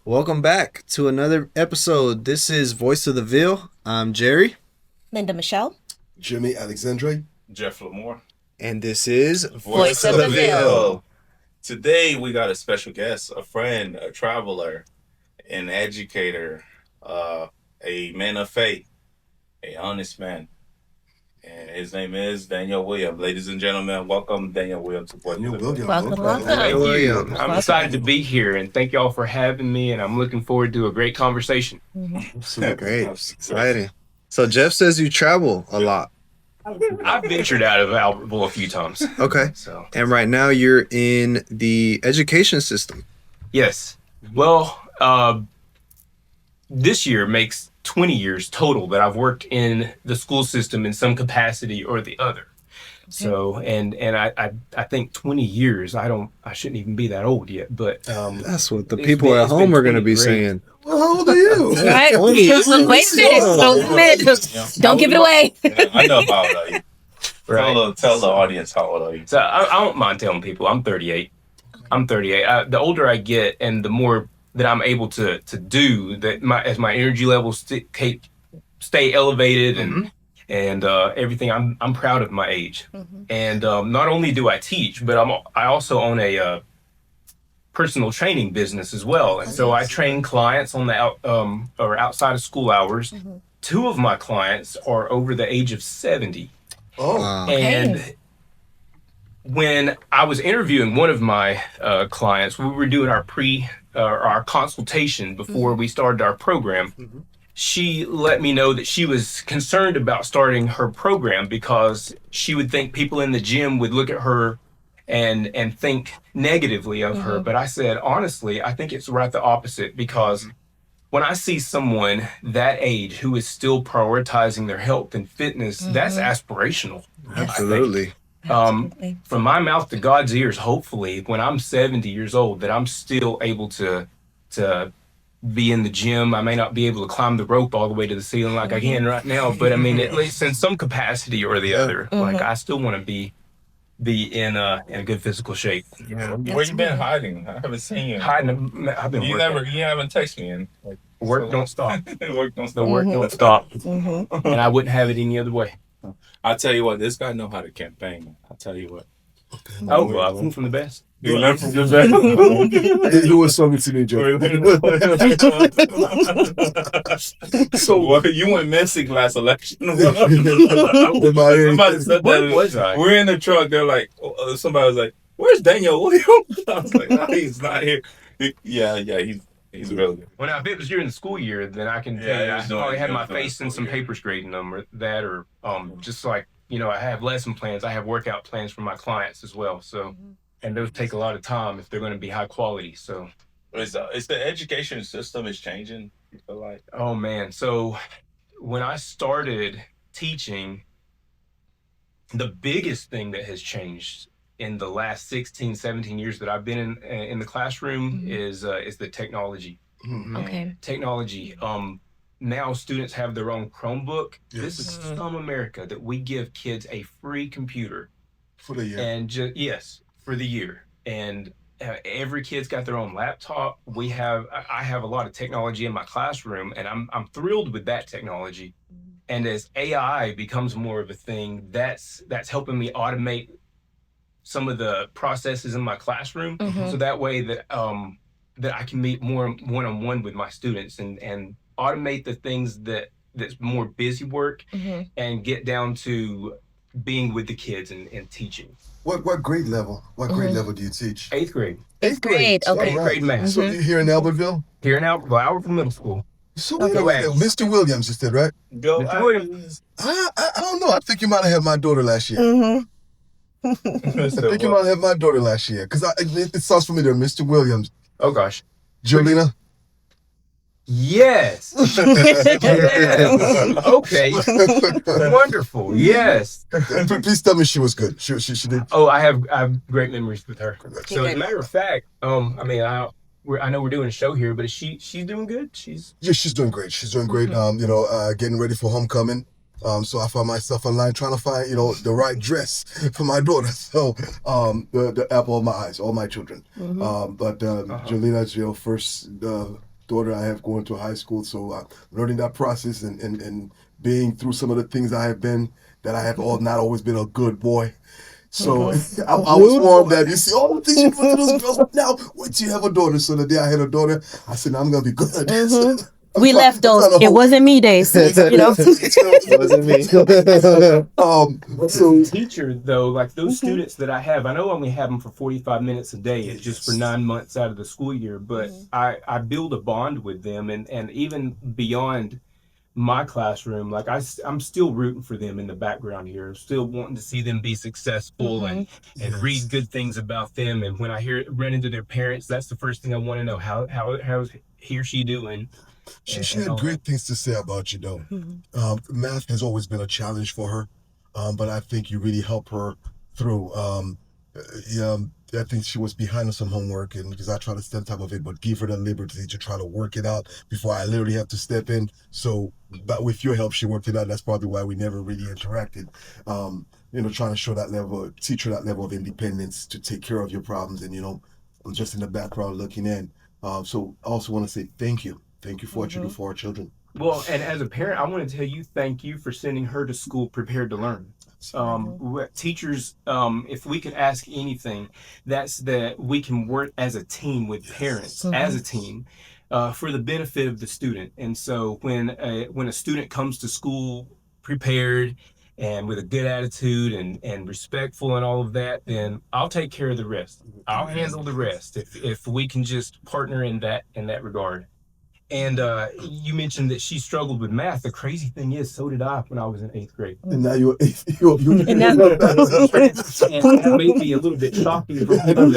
Welcome back to another episode. This is Voice of the Ville. I'm Jerry. Linda Michelle. Jimmy Alexandre. Jeff Lamore. And this is Voice of the Ville. Today we got a special guest, a friend, a traveler, an educator, a man of faith, a honest man. And his name is Daniel Williams. Ladies and gentlemen, welcome Daniel Williams to Voice of the Ville. Welcome. Thank you. Williams. I'm excited to be here, and thank y'all for having me, and I'm looking forward to a great conversation. Super great. Exciting. So Jeff says you travel a lot. I've ventured out of Albertville a few times. Okay. So, And right now you're in the education system. yes. Well, this year makes 20 years total that I've worked in the school system in some capacity or the other. So, and I think 20 years, I shouldn't even be that old yet, but That's what the It's people been- at it's home been are going to be 20 great. saying. Well, how old are you? Right. Wait a minute. Don't give it away. I know how old are you. right. Tell the audience how old are you. So I don't mind telling people I'm 38. I'm 38. The older I get, and the more that I'm able to do, that as my energy levels stay elevated and everything. I'm proud of my age. And not only do I teach, but I also own a personal training business as well. And so I train clients on the outside of school hours. Two of my clients are over the age of 70. Oh, Wow. And when I was interviewing one of my clients, we were doing our consultation before we started our program. She let me know that she was concerned about starting her program because she would think people in the gym would look at her and think negatively of her. But I said, honestly, I think it's right the opposite, because when I see someone that age who is still prioritizing their health and fitness, that's aspirational. Absolutely. From my mouth to God's ears, hopefully, when I'm 70 years old, that I'm still able to be in the gym. I may not be able to climb the rope all the way to the ceiling like I can right now, but I mean, at least in some capacity or the other, like I still want to be in a good physical shape. Yeah. Where you been hiding? I haven't seen you. I've been You working. haven't texted me in. Like, Work don't stop. Work don't The stop. work don't stop. And I wouldn't have it any other way. I'll tell you what, this guy know how to campaign. I'll tell you what. Oh, well, I learned from the best. You learn from your best. he was talking to me, Joe. So what, you went missing last election. Somebody said What that. was I? We're in the truck. They're like, somebody was like, "Where's Daniel Williams?" I was like, "Oh, he's not here." Yeah, he's really good. Well, now, if it was during the school year, then I can tell Yeah, you it I was doing- probably had it my was during face the in school some year. papers grading them or that, or just like, I have lesson plans. I have workout plans for my clients as well. So, and those take a lot of time if they're going to be high quality. So, It's the education system is changing. You feel like? oh man. So when I started teaching, the biggest thing that has changed in the last 16, 17 years that I've been in the classroom is the technology. Okay. Technology. Now students have their own Chromebook. This is some America that we give kids a free computer, For the year. and yes, for the year. And every kid's got their own laptop. I have a lot of technology in my classroom, and I'm thrilled with that technology. And as AI becomes more of a thing, that's helping me automate some of the processes in my classroom, so that way that I can meet more one-on-one with my students and automate the things that's more busy work and get down to being with the kids and teaching. What grade level? What grade level do you teach? 8th grade. Eighth grade. Okay. Eighth grade math. So you're here in Albertville? Here in Albertville Middle School. So wait a minute, Mr. Williams, you said, right? Go. Mr. Williams. I don't know. I think you might have had my daughter last year. I think you might have had my daughter last year. Because it sounds familiar. Mr. Williams. Oh gosh. Jolena? Yes. Yes. Okay. Wonderful. Yes. Please tell me she was good. She did. Oh, I have great memories with her. So as Okay. a matter of fact, I mean, I know we're doing a show here, but is she's doing good? Yeah, she's doing great. She's doing great. Getting ready for homecoming. So I found myself online trying to find, the right dress for my daughter. So, the apple of my eyes, all my children. But Jolena is, first daughter I have going to high school. So learning that process and being through some of the things I have been, that I have all not always been a good boy. So I was warned that you see all the things you put to those girls. Now wait till you have a daughter. So the day I had a daughter, I said, I'm gonna be good. We left those. It wasn't me days. You know. Wasn't me. So Teacher though, like those students that I have, I know I only have them for 45 minutes a day. It's just for 9 months out of the school year, but I build a bond with them, and even beyond my classroom, like I'm still rooting for them in the background here. I'm still wanting to see them be successful and read good things about them. And when I run into their parents, that's the first thing I want to know. How's he or she doing? she had great things to say about you, though. Math has always been a challenge for her, but I think you really help her through. Yeah, I think she was behind on some homework, and because I try to stay on top of it, but give her the liberty to try to work it out before I literally have to step in. So, but with your help, she worked it out. That's probably why we never really interacted. Trying to show that level, teach her that level of independence to take care of your problems, and I'm just in the background looking in. So I also want to say thank you. Thank you for what you do for our children. Well, and as a parent, I want to tell you thank you for sending her to school prepared to learn. Teachers, if we could ask anything, that's that we can work as a team with parents, as a team, for the benefit of the student. And so when a student comes to school prepared and with a good attitude and respectful and all of that, then I'll take care of the rest. I'll handle the rest if we can just partner in that regard. And you mentioned that she struggled with math. The crazy thing is, so did I when I was in 8th grade. And now you're And now, And that may be a little bit shocking for people,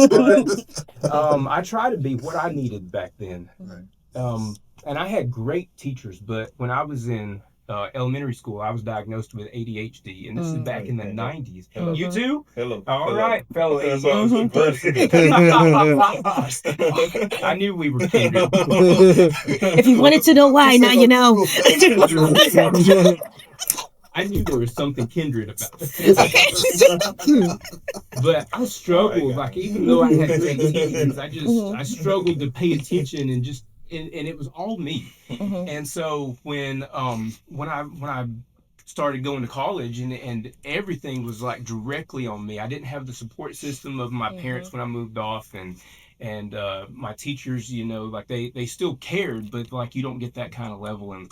but I try to be what I needed back then. And I had great teachers, but when I was in elementary school, I was diagnosed with ADHD, and this is back in the 90s. You too? Hello. All right, fellow ADHD. I knew we were kindred. if you wanted to know why, now you know. I knew there was something kindred about it. But I struggled, like even though I had great teachers, I struggled to pay attention and it was all me. And so when I started going to college and everything was like directly on me. I didn't have the support system of my parents when I moved off, and my teachers, like they still cared, but like you don't get that kind of level at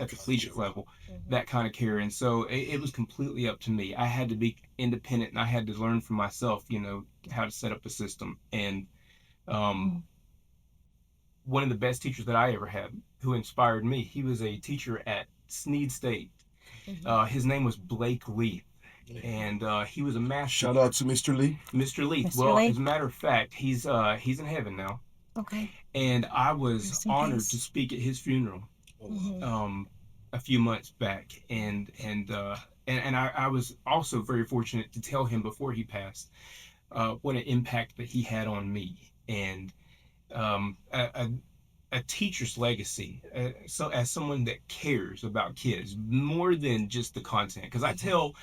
the collegiate level, that kind of care. And so it was completely up to me. I had to be independent, and I had to learn for myself, how to set up a system. And one of the best teachers that I ever had, who inspired me, he was a teacher at Sneed State. His name was Blake Leith, and he was a math Shout teacher. out to Mr. Lee. Mr. Leith. Mr. Well, Leith. as a matter of fact, he's in heaven now, Okay. and I was Rest in honored peace. to speak at his funeral a few months back, and I was also very fortunate to tell him before he passed what an impact that he had on me, and a teacher's legacy. So as someone that cares about kids more than just the content, because I tell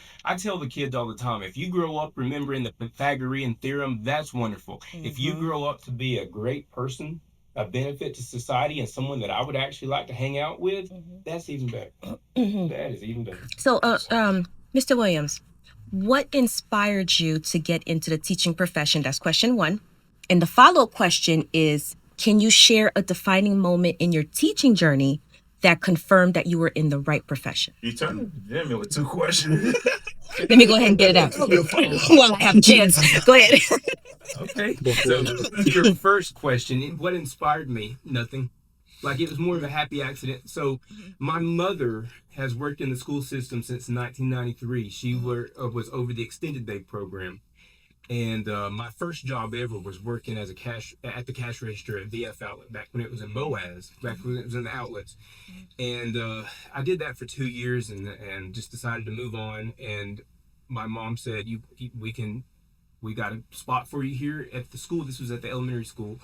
the kids all the time, if you grow up remembering the Pythagorean theorem, that's wonderful. If you grow up to be a great person, a benefit to society, and someone that I would actually like to hang out with, that's even better. That is even better. So, Mr. Williams, what inspired you to get into the teaching profession? That's question one. And the follow-up question is, can you share a defining moment in your teaching journey that confirmed that you were in the right profession? You turned me with two questions. Let me go ahead and get it out. While I have a chance. Go ahead. Okay. So to your first question, what inspired me? Nothing. Like it was more of a happy accident. So my mother has worked in the school system since 1993. She was over the extended day program. And my first job ever was working as at the cash register at VF Outlet back when it was in Boaz, back when it was in the outlets. And I did that for 2 years and just decided to move on. And my mom said, we got a spot for you here at the school. This was at the elementary school.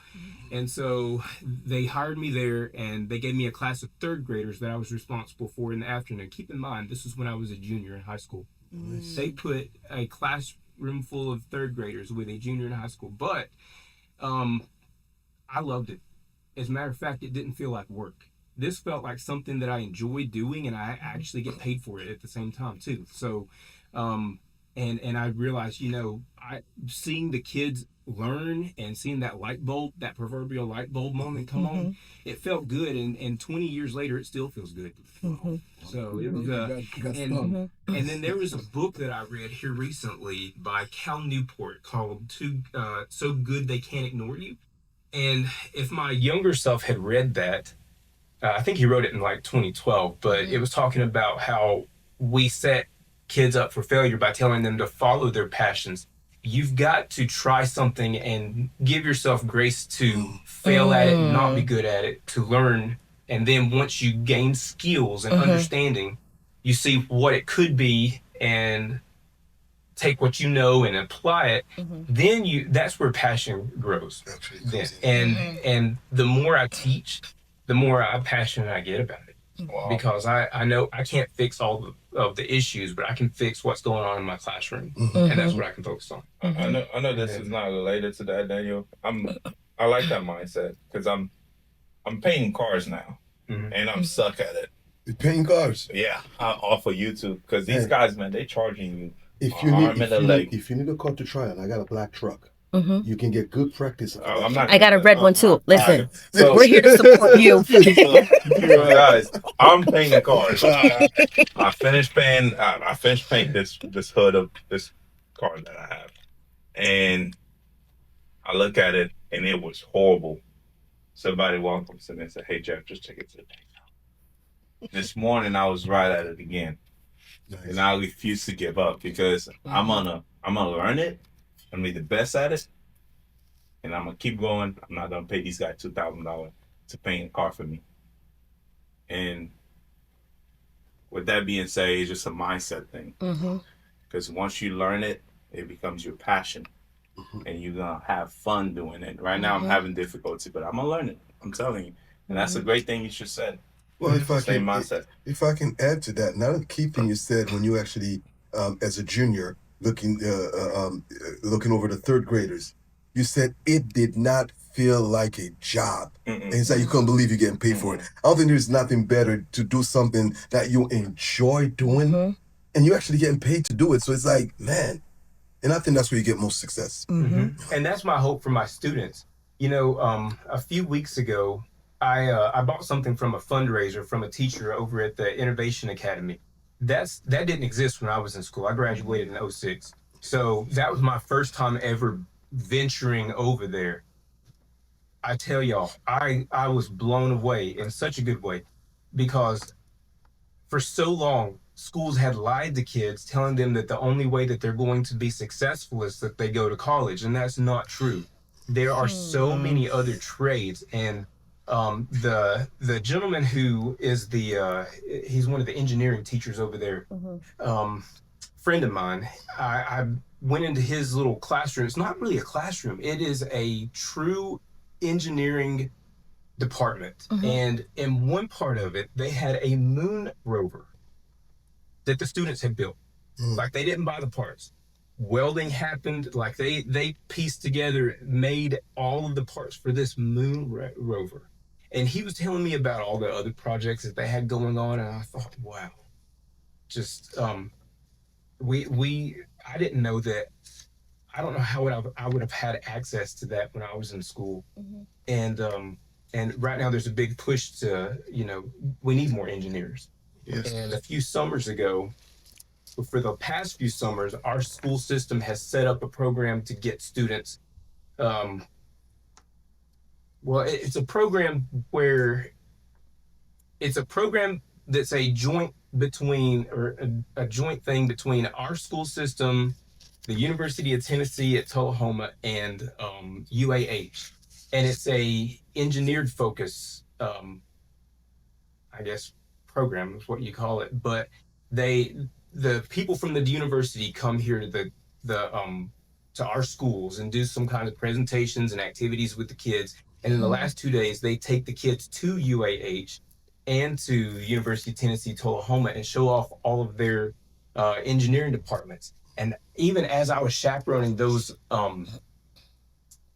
And so they hired me there, and they gave me a class of 3rd graders that I was responsible for in the afternoon. Keep in mind, this was when I was a junior in high school. They put a classroom full of 3rd graders with a junior in high school, but I loved it. As a matter of fact, it didn't feel like work. This felt like something that I enjoy doing, and I actually get paid for it at the same time too. So, and I realized, I seeing the kids learn and seeing that light bulb, that proverbial light bulb moment come on, it felt good, and 20 years later, it still feels good. So it was, and then there was a book that I read here recently by Cal Newport called "So Good They Can't Ignore You." And if my younger self had read that, I think he wrote it in like 2012, but it was talking about how we set kids up for failure by telling them to follow their passions. You've got to try something and give yourself grace to fail at it, not be good at it, to learn. And then once you gain skills and understanding, you see what it could be and take what you know and apply it, then that's where passion grows. And the more I teach, the more passionate I get about it. Wow. Because I know I can't fix all of the issues, but I can fix what's going on in my classroom, and that's what I can focus on. I know this is not related to that, Daniel. I like that mindset because I'm painting cars now, and I'm stuck at it. You're painting cars? Yeah, off of YouTube because these guys, man, they charging you. If you need a car to try on, I got a black truck. You can get good practice. I got a red one too. Listen, we're here to support you. Guys, I'm painting cars. I finished painting this hood of this car that I have, and I look at it, and it was horrible. Somebody walked up to me and said, "Hey Jeff, just take it to the paint." This morning, I was right at it again. Nice. And I refuse to give up because I'm gonna learn it. I'm gonna be the best at it, and I'm gonna keep going. I'm not gonna pay these guys $2,000 to paint a car for me. And with that being said, it's just a mindset thing. Because once you learn it, it becomes your passion, and you're gonna have fun doing it. Right now, I'm having difficulty, but I'm gonna learn it. I'm telling you, and that's a great thing you just said. Well, if I can add to that, another key thing you said when you actually, as a junior, looking over the third graders, you said it did not feel like a job. And it's like you couldn't believe you're getting paid for it. I don't think there's nothing better to do something that you enjoy doing, and you're actually getting paid to do it. So it's like, man, and I think that's where you get most success. And that's my hope for my students. A few weeks ago, I bought something from a fundraiser from a teacher over at the Innovation Academy. That didn't exist when I was in school. I graduated in 2006. So that was my first time ever venturing over there. I tell y'all, I was blown away in such a good way, because for so long, schools had lied to kids, telling them that the only way that they're going to be successful is that they go to college, and that's not true. There are so many other trades, and the gentleman who is he's one of the engineering teachers over there, friend of mine, I went into his little classroom. It's not really a classroom. It is a true engineering department. And in one part of it, they had a moon rover that the students had built. Like, they didn't buy the parts. Welding happened, like they pieced together, made all of the parts for this moon rover. And he was telling me about all the other projects that they had going on, and I thought, wow, just I didn't know that. I don't know how I would have had access to that when I was in school. And right now there's a big push to, we need more engineers. Yes. And a few summers ago, for the past few summers, our school system has set up a program to get students. It's a program that's a joint thing between our school system, the University of Tennessee at Tullahoma, and UAH. And it's a engineered focus, program is what you call it. But the people from the university come here to to our schools and do some kind of presentations and activities with the kids. And in the last 2 days, they take the kids to UAH and to University of Tennessee, Tullahoma, and show off all of their engineering departments. And even as I was chaperoning those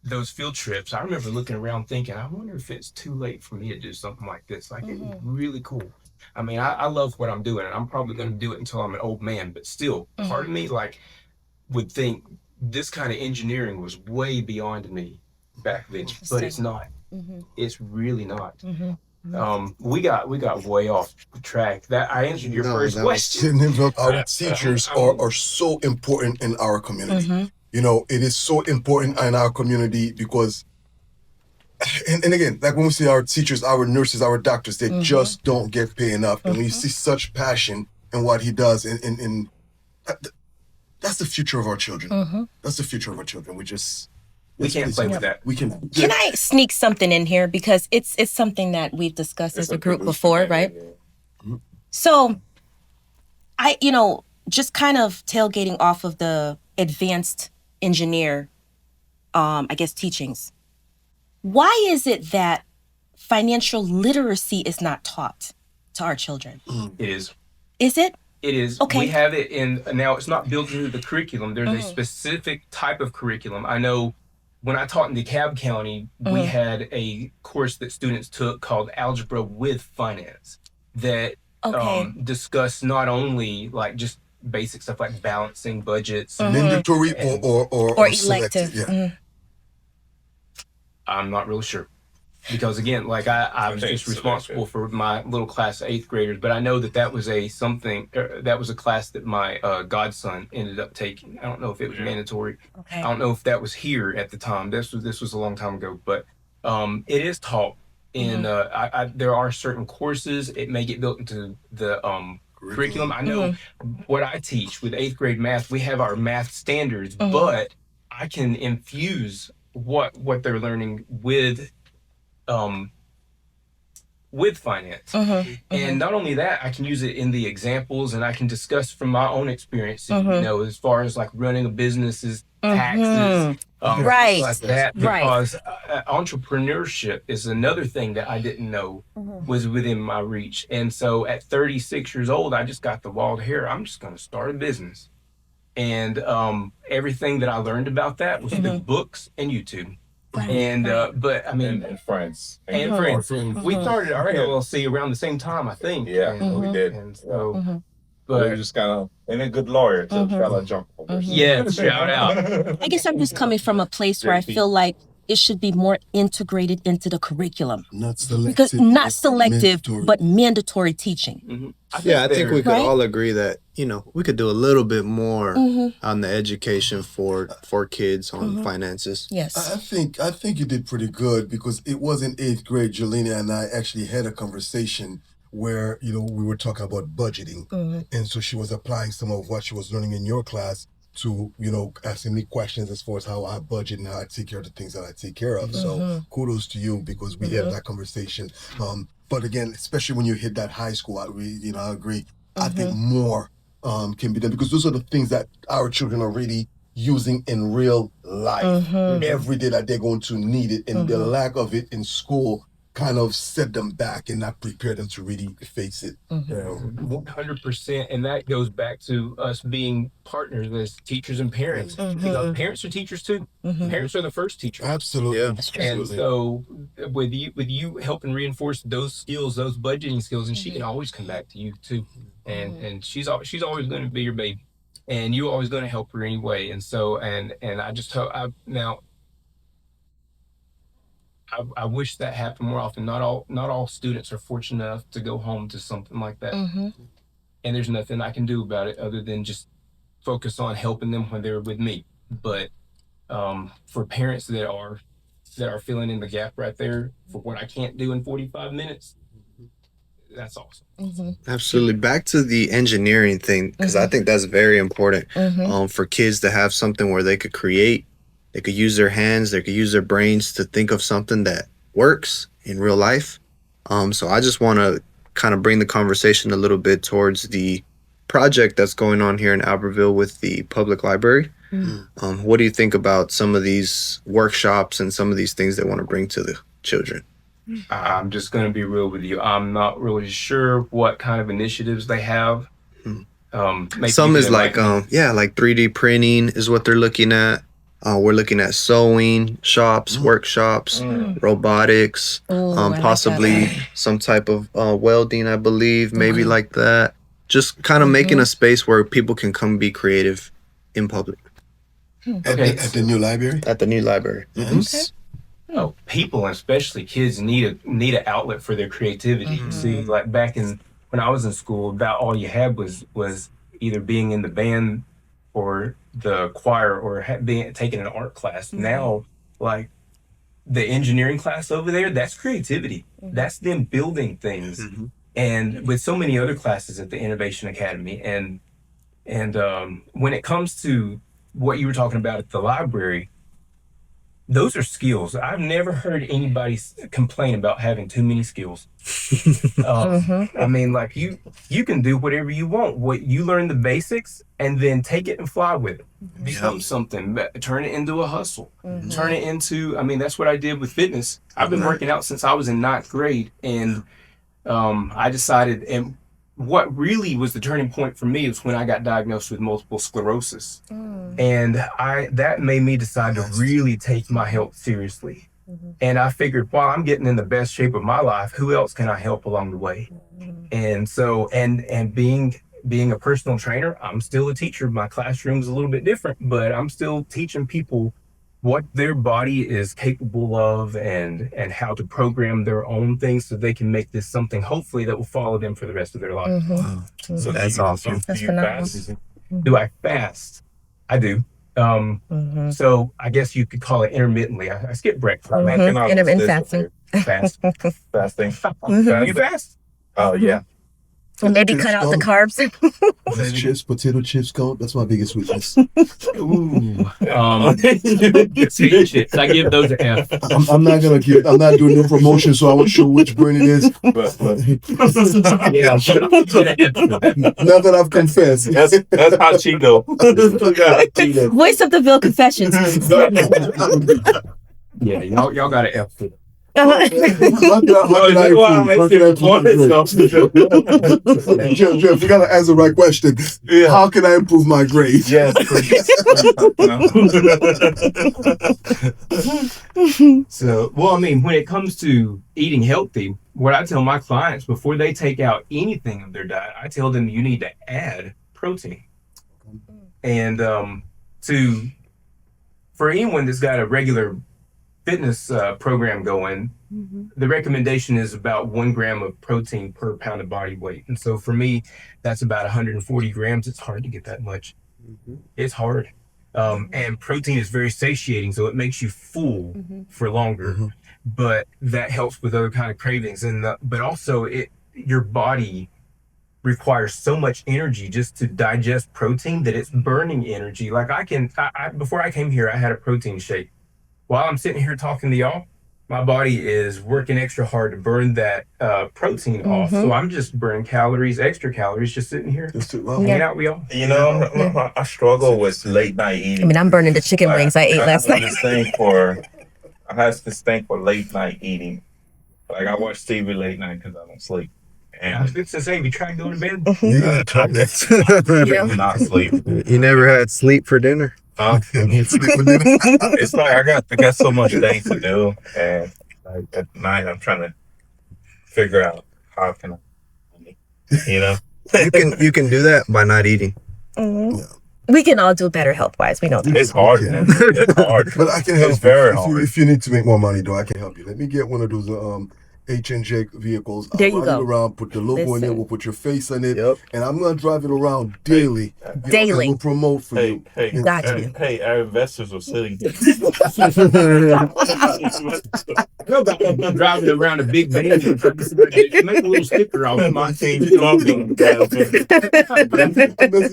those field trips, I remember looking around thinking, I wonder if it's too late for me to do something like this. Like, it's really cool. I mean, I love what I'm doing, and I'm probably going to do it until I'm an old man. But still, part of me, like, would think this kind of engineering was way beyond me back then, but it's not. It's really not. We got way off track. That I answered your first question. Our teachers are so important in our community. You know, it is so important in our community because, and again, like when we see our teachers, our nurses, our doctors, they just don't get paid enough. And when you see such passion in what he does, in that's the future of our children. That's the future of our children. We can't play with that. We can. Can I sneak something in here, because it's something that we've discussed as a group before, right? So, just kind of tailgating off of the advanced engineer, I guess, teachings. Why is it that financial literacy is not taught to our children? It is. Is it? It is. Okay. We have it now it's not built into the curriculum. There's a specific type of curriculum. I know when I taught in DeKalb County, we had a course that students took called Algebra with Finance that discussed not only like just basic stuff like balancing budgets. Mandatory or elective. Yeah. I'm not really sure. Because again, like I was just responsible for my little class of 8th graders, but I know that was a class that my godson ended up taking. I don't know if it was mandatory. Okay. I don't know if that was here at the time. This was a long time ago, but it is taught in. There are certain courses. It may get built into the curriculum. I know what I teach with 8th grade math. We have our math standards, but I can infuse what they're learning with finance. And not only that, I can use it in the examples, and I can discuss from my own experience, as far as like running a business, taxes, right, like that, because entrepreneurship is another thing that I didn't know was within my reach. And so at 36 years old, I just got the wild hair. I'm just going to start a business. And everything that I learned about that was through books and YouTube. And but I mean, and friends. We started our LLC around the same time, I think. Yeah, we did. And so, but we just kind of, and a good lawyer to fellow jump over. Yeah, shout out. I guess I'm just coming from a place where I feel like it should be more integrated into the curriculum. Not selective. Because not selective, mandatory. but mandatory teaching. I think we could all agree that, we could do a little bit more on the education for kids on finances. Yes. I think you did pretty good, because it was in 8th grade, Jelena and I actually had a conversation where, we were talking about budgeting. And so she was applying some of what she was learning in your class to, asking me questions as far as how I budget and how I take care of the things that I take care of. So kudos to you, because we had that conversation. But again, especially when you hit that high school, I agree. I think more can be done, because those are the things that our children are really using in real life every day, that they're going to need it. And the lack of it in school kind of set them back and not prepare them to really face it. 100%. And that goes back to us being partners as teachers and parents. Because parents are teachers too. Parents are the first teachers. Absolutely. Yeah. And so with you helping reinforce those skills, those budgeting skills, and she can always come back to you too. And she's always going to be your baby, and you're always going to help her anyway. And so, and I just hope I wish that happened more often. Not all students are fortunate enough to go home to something like that. And there's nothing I can do about it other than just focus on helping them when they're with me. But for parents that are filling in the gap right there for what I can't do in 45 minutes, that's awesome. Absolutely. Back to the engineering thing, because I think that's very important for kids to have something where they could create. They could use their hands, they could use their brains to think of something that works in real life. So I just want to kind of bring the conversation a little bit towards the project that's going on here in Albertville with the public library. What do you think about some of these workshops and some of these things they want to bring to the children? I'm just going to be real with you. I'm not really sure what kind of initiatives they have. Some is like 3D printing is what they're looking at. We're looking at sewing shops, workshops, robotics, Ooh, I like that possibly one. some type of welding, I believe, maybe Okay. like that. Just kind of making a space where people can come be creative in public Okay. At the new library. at the new library. Nice. Oh, people, and especially kids, need an outlet for their creativity. You see, like back when I was in school, about all you had was either being in the band or the choir or being taking an art class. Now, like the engineering class over there, that's creativity. That's them building things. And with so many other classes at the Innovation Academy, and when it comes to what you were talking about at the library, those are skills. I've never heard anybody complain about having too many skills. I mean, like you can do whatever you want. What you learn the basics and then take it and fly with it. Become something. Turn it into a hustle. Turn it into. I mean, that's what I did with fitness. I've been working out since I was in 9th grade, and I decided. And what really was the turning point for me was when I got diagnosed with multiple sclerosis. And that made me decide to really take my health seriously. And I figured, while I'm getting in the best shape of my life, who else can I help along the way? And so, and being a personal trainer, I'm still a teacher. My classroom's a little bit different, but I'm still teaching people what their body is capable of and how to program their own things so they can make this something, hopefully, that will follow them for the rest of their life. So That's awesome. That's Do you phenomenal. fast? Do I fast? I do. So I guess you could call it intermittently. I skip breakfast. Man, can I Intermittent list this fasting. Fast. fasting? You fast? Oh yeah. And maybe cut out the carbs. Does chips, potato chips count? That's my biggest weakness. Ooh. Sweet chips. I give those an F. I'm not doing no promotion, so I won't show which brand it is. But Yeah. Now that I've confessed. that's how Chico. Voice of the Ville Confessions. Yeah, y'all got an F for that. How can I improve? Jeff, you gotta answer the right question. Yeah. How can I improve my grade? Yes. So, well, I mean, when it comes to eating healthy, what I tell my clients before they take out anything of their diet, I tell them you need to add protein. And for anyone that's got a regular fitness program going, the recommendation is about 1 gram of protein per pound of body weight. And so for me, that's about 140 grams. It's hard to get that much. It's hard. And protein is very satiating, so it makes you full for longer. But that helps with other kind of cravings. But also your body requires so much energy just to digest protein that it's burning energy. Like before I came here, I had a protein shake. While I'm sitting here talking to y'all, my body is working extra hard to burn that protein off. So I'm just burning extra calories, just sitting here hanging out with y'all. You know, I struggle with late night eating. I mean, I'm burning the chicken wings I ate last night. I have this thing for late night eating. Like I watch TV late night because I don't sleep. I was just saying, you try to go to bed? Yeah, try that. Not sleep. You never had sleep for dinner? It's like I got so much things to do, and like at night I'm trying to figure out how can I, You can do that by not eating. We can all do better health-wise. We know that. It's hard, man. It's hard. But I can help. It's very hard. If you need to make more money, though, I can help you. Let me get one of those H&J vehicles. There you ride go. it around, put the logo in Listen. it, we'll put your face on it, Yep. and I'm gonna drive it around daily. Daily. We'll promote for you. Got you. Hey, our investors are sitting here. I'm driving around a big van. Make a little sticker off my team. Messing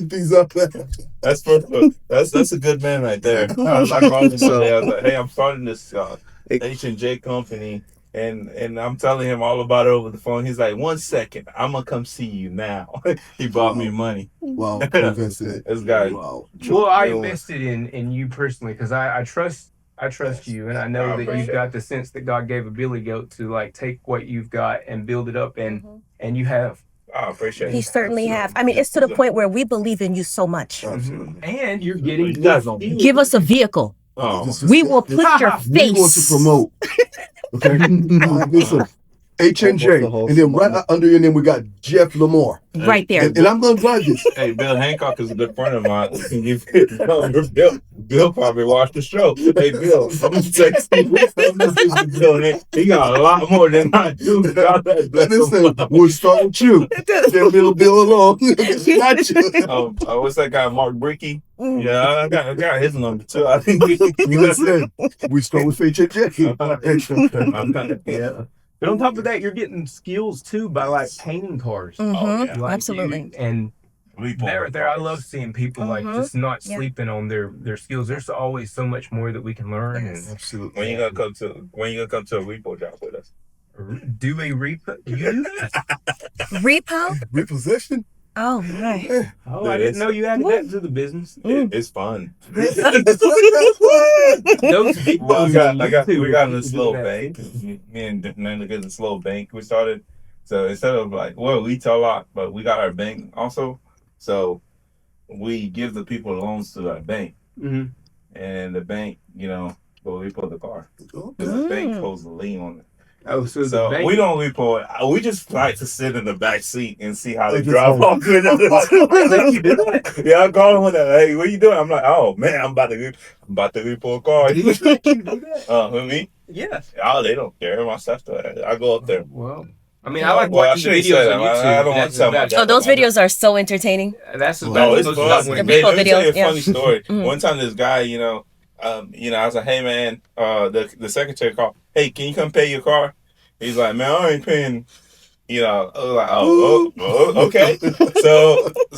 things up. That's perfect. That's a good man right there. I called him today. I was like, hey, I'm starting this H&J company. And I'm telling him all about it over the phone. He's like, 1 second, I'm gonna come see you now. He bought me money. Wow, invested. This guy. Wow. Well, I invested in you personally because I trust you, and I know that you've got the sense that God gave a billy goat to like take what you've got and build it up, and you have. I appreciate He it. certainly have. I mean, it's to the point where we believe in you so much. And you're getting You guys don't- Give us a vehicle. We will put your We want to face. promote. Okay. Listen, H&J, and then right under your name we got Jeff Lamar. Right there. And I'm gonna drive this. Hey, Bill Hancock is a good friend of mine. Bill probably watched the show. Hey, Bill, I'm texting you. Bill, he got a lot more than I do. Listen, we'll start with you. Get little Bill along. Not you. What's that guy, Mark Bricky? Yeah, I got his number too. I think Listen, we start with H&J. Yeah. But on top of that, you're getting skills too by like painting cars. Mhm. Like, Absolutely. And there, I love seeing people like just not sleeping on their skills. There's always so much more that we can learn. Yes. And Absolutely. when you gonna come to a repo job with us? do a repo. You do that? Repo? Repossession? Oh, right. Oh, I didn't know you added that to the business. It's fun. Those people. We got this little bank. Me and Nana got this little bank we started. So instead of like, well, we tell a lot, but we got our bank also. So we give the people loans to our bank. Mm-hmm. And the bank, will repo the car. Because the bank holds the lien on it. Oh, so we don't repo it. We just like to sit in the back seat and see how they just drive off. You do that? Yeah, I call him with that. Hey, what you doing? I'm like, oh man, I'm about to repo a car. You do that? With me? Yeah. Oh, they don't care. My stuff. I go up there. Well, I mean, I like watching the videos on YouTube. I don't want to tell my Oh, those videos are so entertaining. That's No, it's fun. The Hey, repo let me tell you a videos, yeah. funny story. Mhm. One time, this guy, I was like, hey man, the secretary called. Hey, can you come pay your car? He's like, man, I ain't paying. I was like, okay.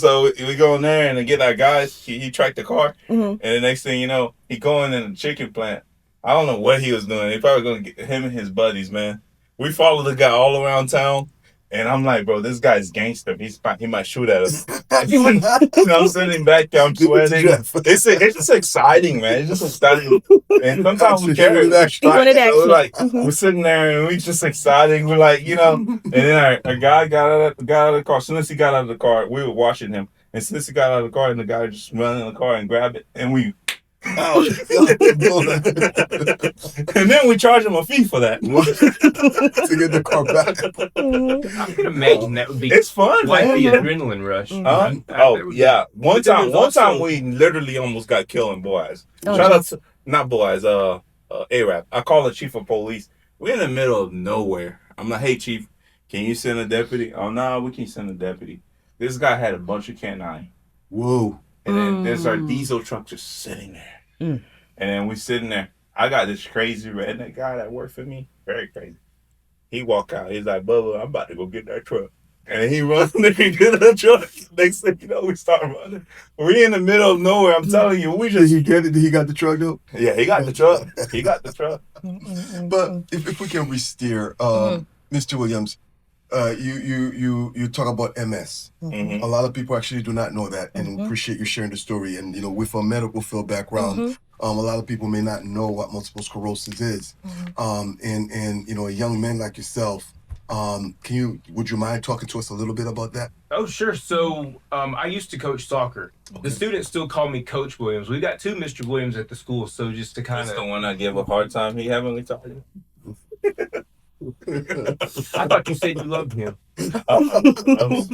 So we go in there and get our guys. He tracked the car, Mhm. and the next thing you know, he going in the chicken plant. I don't know what he was doing. He probably gonna get him and his buddies, man. We followed the guy all around town, and I'm like, bro, this guy's gangster. He might shoot at us. I'm sitting back there, I'm sweating. It's just exciting, man. It's just exciting, and sometimes we care. You wanted action. We're like, we're sitting there and we just exciting. We're like, and then our guy got out of the car. As soon as he got out of the car, we were watching him. And as soon as he got out of the car, and the guy just ran in the car and grabbed it, and we. Oh. And then we charge him a fee for that to get the car back. I can imagine that would be. It's fun, like man. the adrenaline rush. Yeah. One time we literally almost got killed in Boaz. Shout out to not Boaz, Arab. I call the chief of police. We're in the middle of nowhere. I'm like, hey chief, can you send a deputy? Oh no, we can't send a deputy. This guy had a bunch of canine. Whoa. And then there's our diesel truck just sitting there. And then we sitting there. I got this crazy redneck guy that worked for me. Very crazy. He walk out. He's like, Bubba, I'm about to go get that truck. And he runs there and get the truck. Next thing you know, we start running. We're in the middle of nowhere. I'm telling you, we just... Did he get it? Did he got the truck though? Yeah, he got the truck. He got the truck. But if we can re-steer, Mr. Williams, you talk about MS. Mm-hmm. A lot of people actually do not know that, and we appreciate you sharing the story. And with a medical field background, a lot of people may not know what multiple sclerosis is. And a young man like yourself, would you mind talking to us a little bit about that? Oh, sure. So I used to coach soccer. Okay. The students still call me Coach Williams. We got two Mr. Williams at the school, so just to kind of... That's the one I give a hard time. He haven't retired. I thought you said you loved him.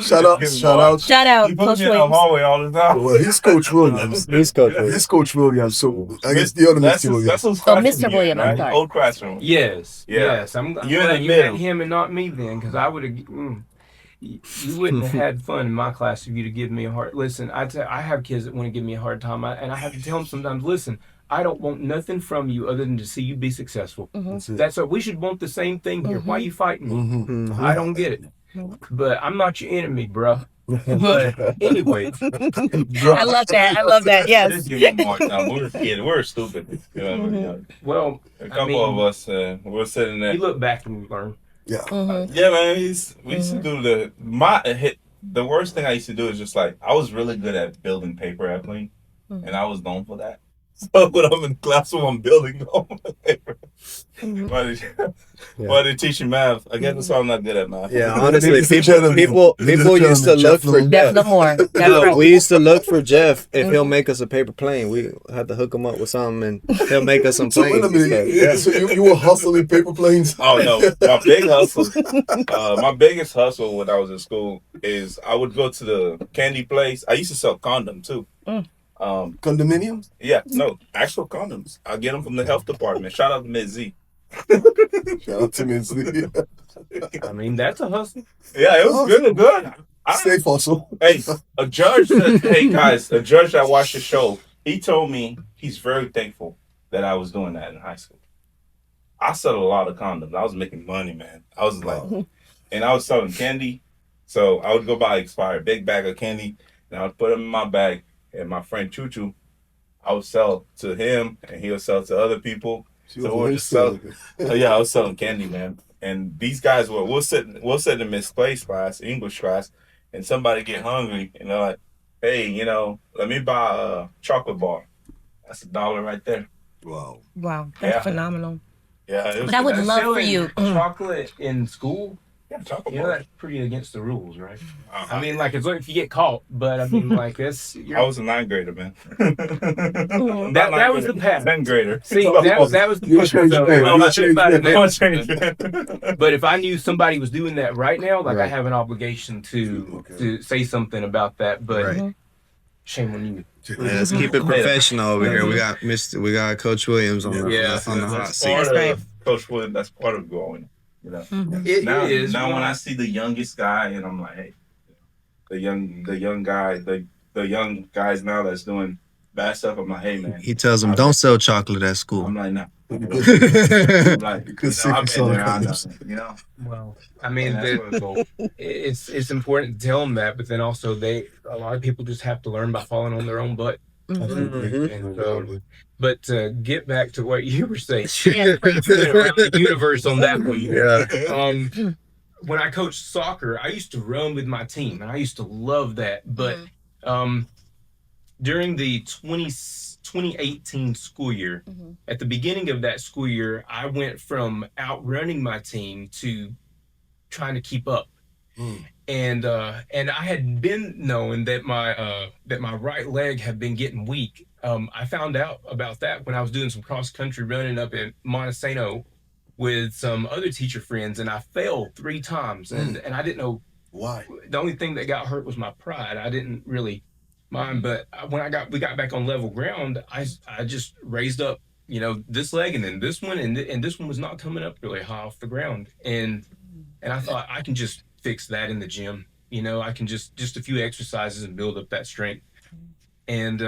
Shout out. He puts Coach me in the Williams. hallway all the time. Well, he's Coach Williams. He's Coach Williams. So I guess the other Mr. Williams. That's Mr. Williams, I'm sorry. Old classroom. Yes. Yeah. Yes. I'm You're in glad the you middle. met him and not me then, because I would have... you wouldn't have had fun in my class if you'd have given me a hard... Listen, I have kids that want to give me a hard time, and I have to tell them sometimes, listen, I don't want nothing from you other than to see you be successful. That's what we should want the same thing here. Why are you fighting me? I don't get it. But I'm not your enemy, bro. But anyway, I love that. Yes. Just give me more time. We're kids. We're stupid. Well, a couple of us, we're sitting there. You look back and you learn. Yeah. Yeah, man. We used to do the worst thing I used to do is just like, I was really good at building paper airplane, and I was known for that. So when I'm in class, when I'm building paper, Why they teach you math? I guess that's why I'm not good at math. Yeah, honestly, Ladies and gentlemen, people used to look for Jeff Jeff. Lamore. That's No, right. we used to look for Jeff if he'll make us a paper plane. We had to hook him up with something, and he'll make us some So wait planes. a minute. So you were hustling paper planes? Oh no, my big hustle. My biggest hustle when I was in school is I would go to the candy place. I used to sell condom too. Condominiums? Yeah, no, actual condoms. I get them from the health department. Shout out to Ms. Z. Shout out to Ms. Lee. I mean, that's a hustle. Yeah, it was really good. Safe hustle. Hey, a judge that watched the show, he told me he's very thankful that I was doing that in high school. I sold a lot of condoms. I was making money, man. I was like, and I was selling candy. So I would go buy expired big bag of candy, and I would put them in my bag. And my friend Choo Choo, I would sell to him, and he would sell to other people. So we're just selling. I was selling candy, man. And these guys we'll sit in misplaced class, English class, and somebody get hungry, and they're like, "Hey, let me buy a chocolate bar." That's $1 right there. Wow. Wow, that's Yeah. phenomenal. Yeah, it was. But I would That's love for selling you. chocolate in school. Yeah, chocolate You know, bar. that's pretty against the rules, right? Uh-huh. I mean, like, it's like if you get caught, but I mean, like, that's. I was a 9th grader, man. That was the path. 10th grader. See, that was the You push. changed So, your name. I'm not sure about it now. I'll change it. But if I knew somebody was doing that right now, like I Right. have an obligation to Okay. to say something about that. But Right. shame on you. Yeah, let's keep it professional over here. We got Coach Williams on the hot That's seat. part That's of Coach Wood. That's part of growing. It Now is. when I see the youngest guy, and I'm like, hey, the young guy, the young guys now that's doing bad stuff. I'm like, hey man. He tells them, "Don't sell chocolate at school." I'm like, nah. I'm like, Because I've secret been there, I know, condoms. Well, I mean, And that's what it's called. it's important to tell them that, but then also a lot of people just have to learn by falling on their own butt. And so, but to get back to what you were saying, around the universe on that one. Yeah. When I coached soccer, I used to run with my team, and I used to love that. But during the 2018 school year, at the beginning of that school year, I went from outrunning my team to trying to keep up. And I had been knowing that my right leg had been getting weak. I found out about that when I was doing some cross country running up in Montesano with some other teacher friends, and I failed 3 times, and I didn't know Why? The only thing that got hurt was my pride. I didn't really mind, but when we got back on level ground, I just raised up, this leg and then this one, and this one was not coming up really high off the ground, and I thought I can just fix that in the gym. I can just a few exercises and build up that strength. And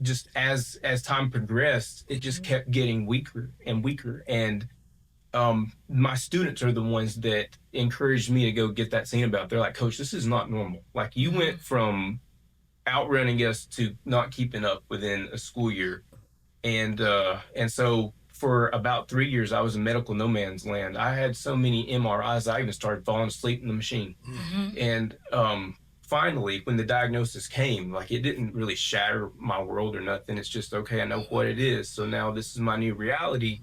just as time progressed, it just kept getting weaker and weaker. And my students are the ones that encouraged me to go get that seen about. They're like, "Coach, this is not normal. Like, you went from outrunning us to not keeping up within a school year." And so for about 3 years, I was in medical no man's land. I had so many MRIs, I even started falling asleep in the machine. And finally, when the diagnosis came, like, it didn't really shatter my world or nothing. It's just, okay, I know what it is. So now this is my new reality.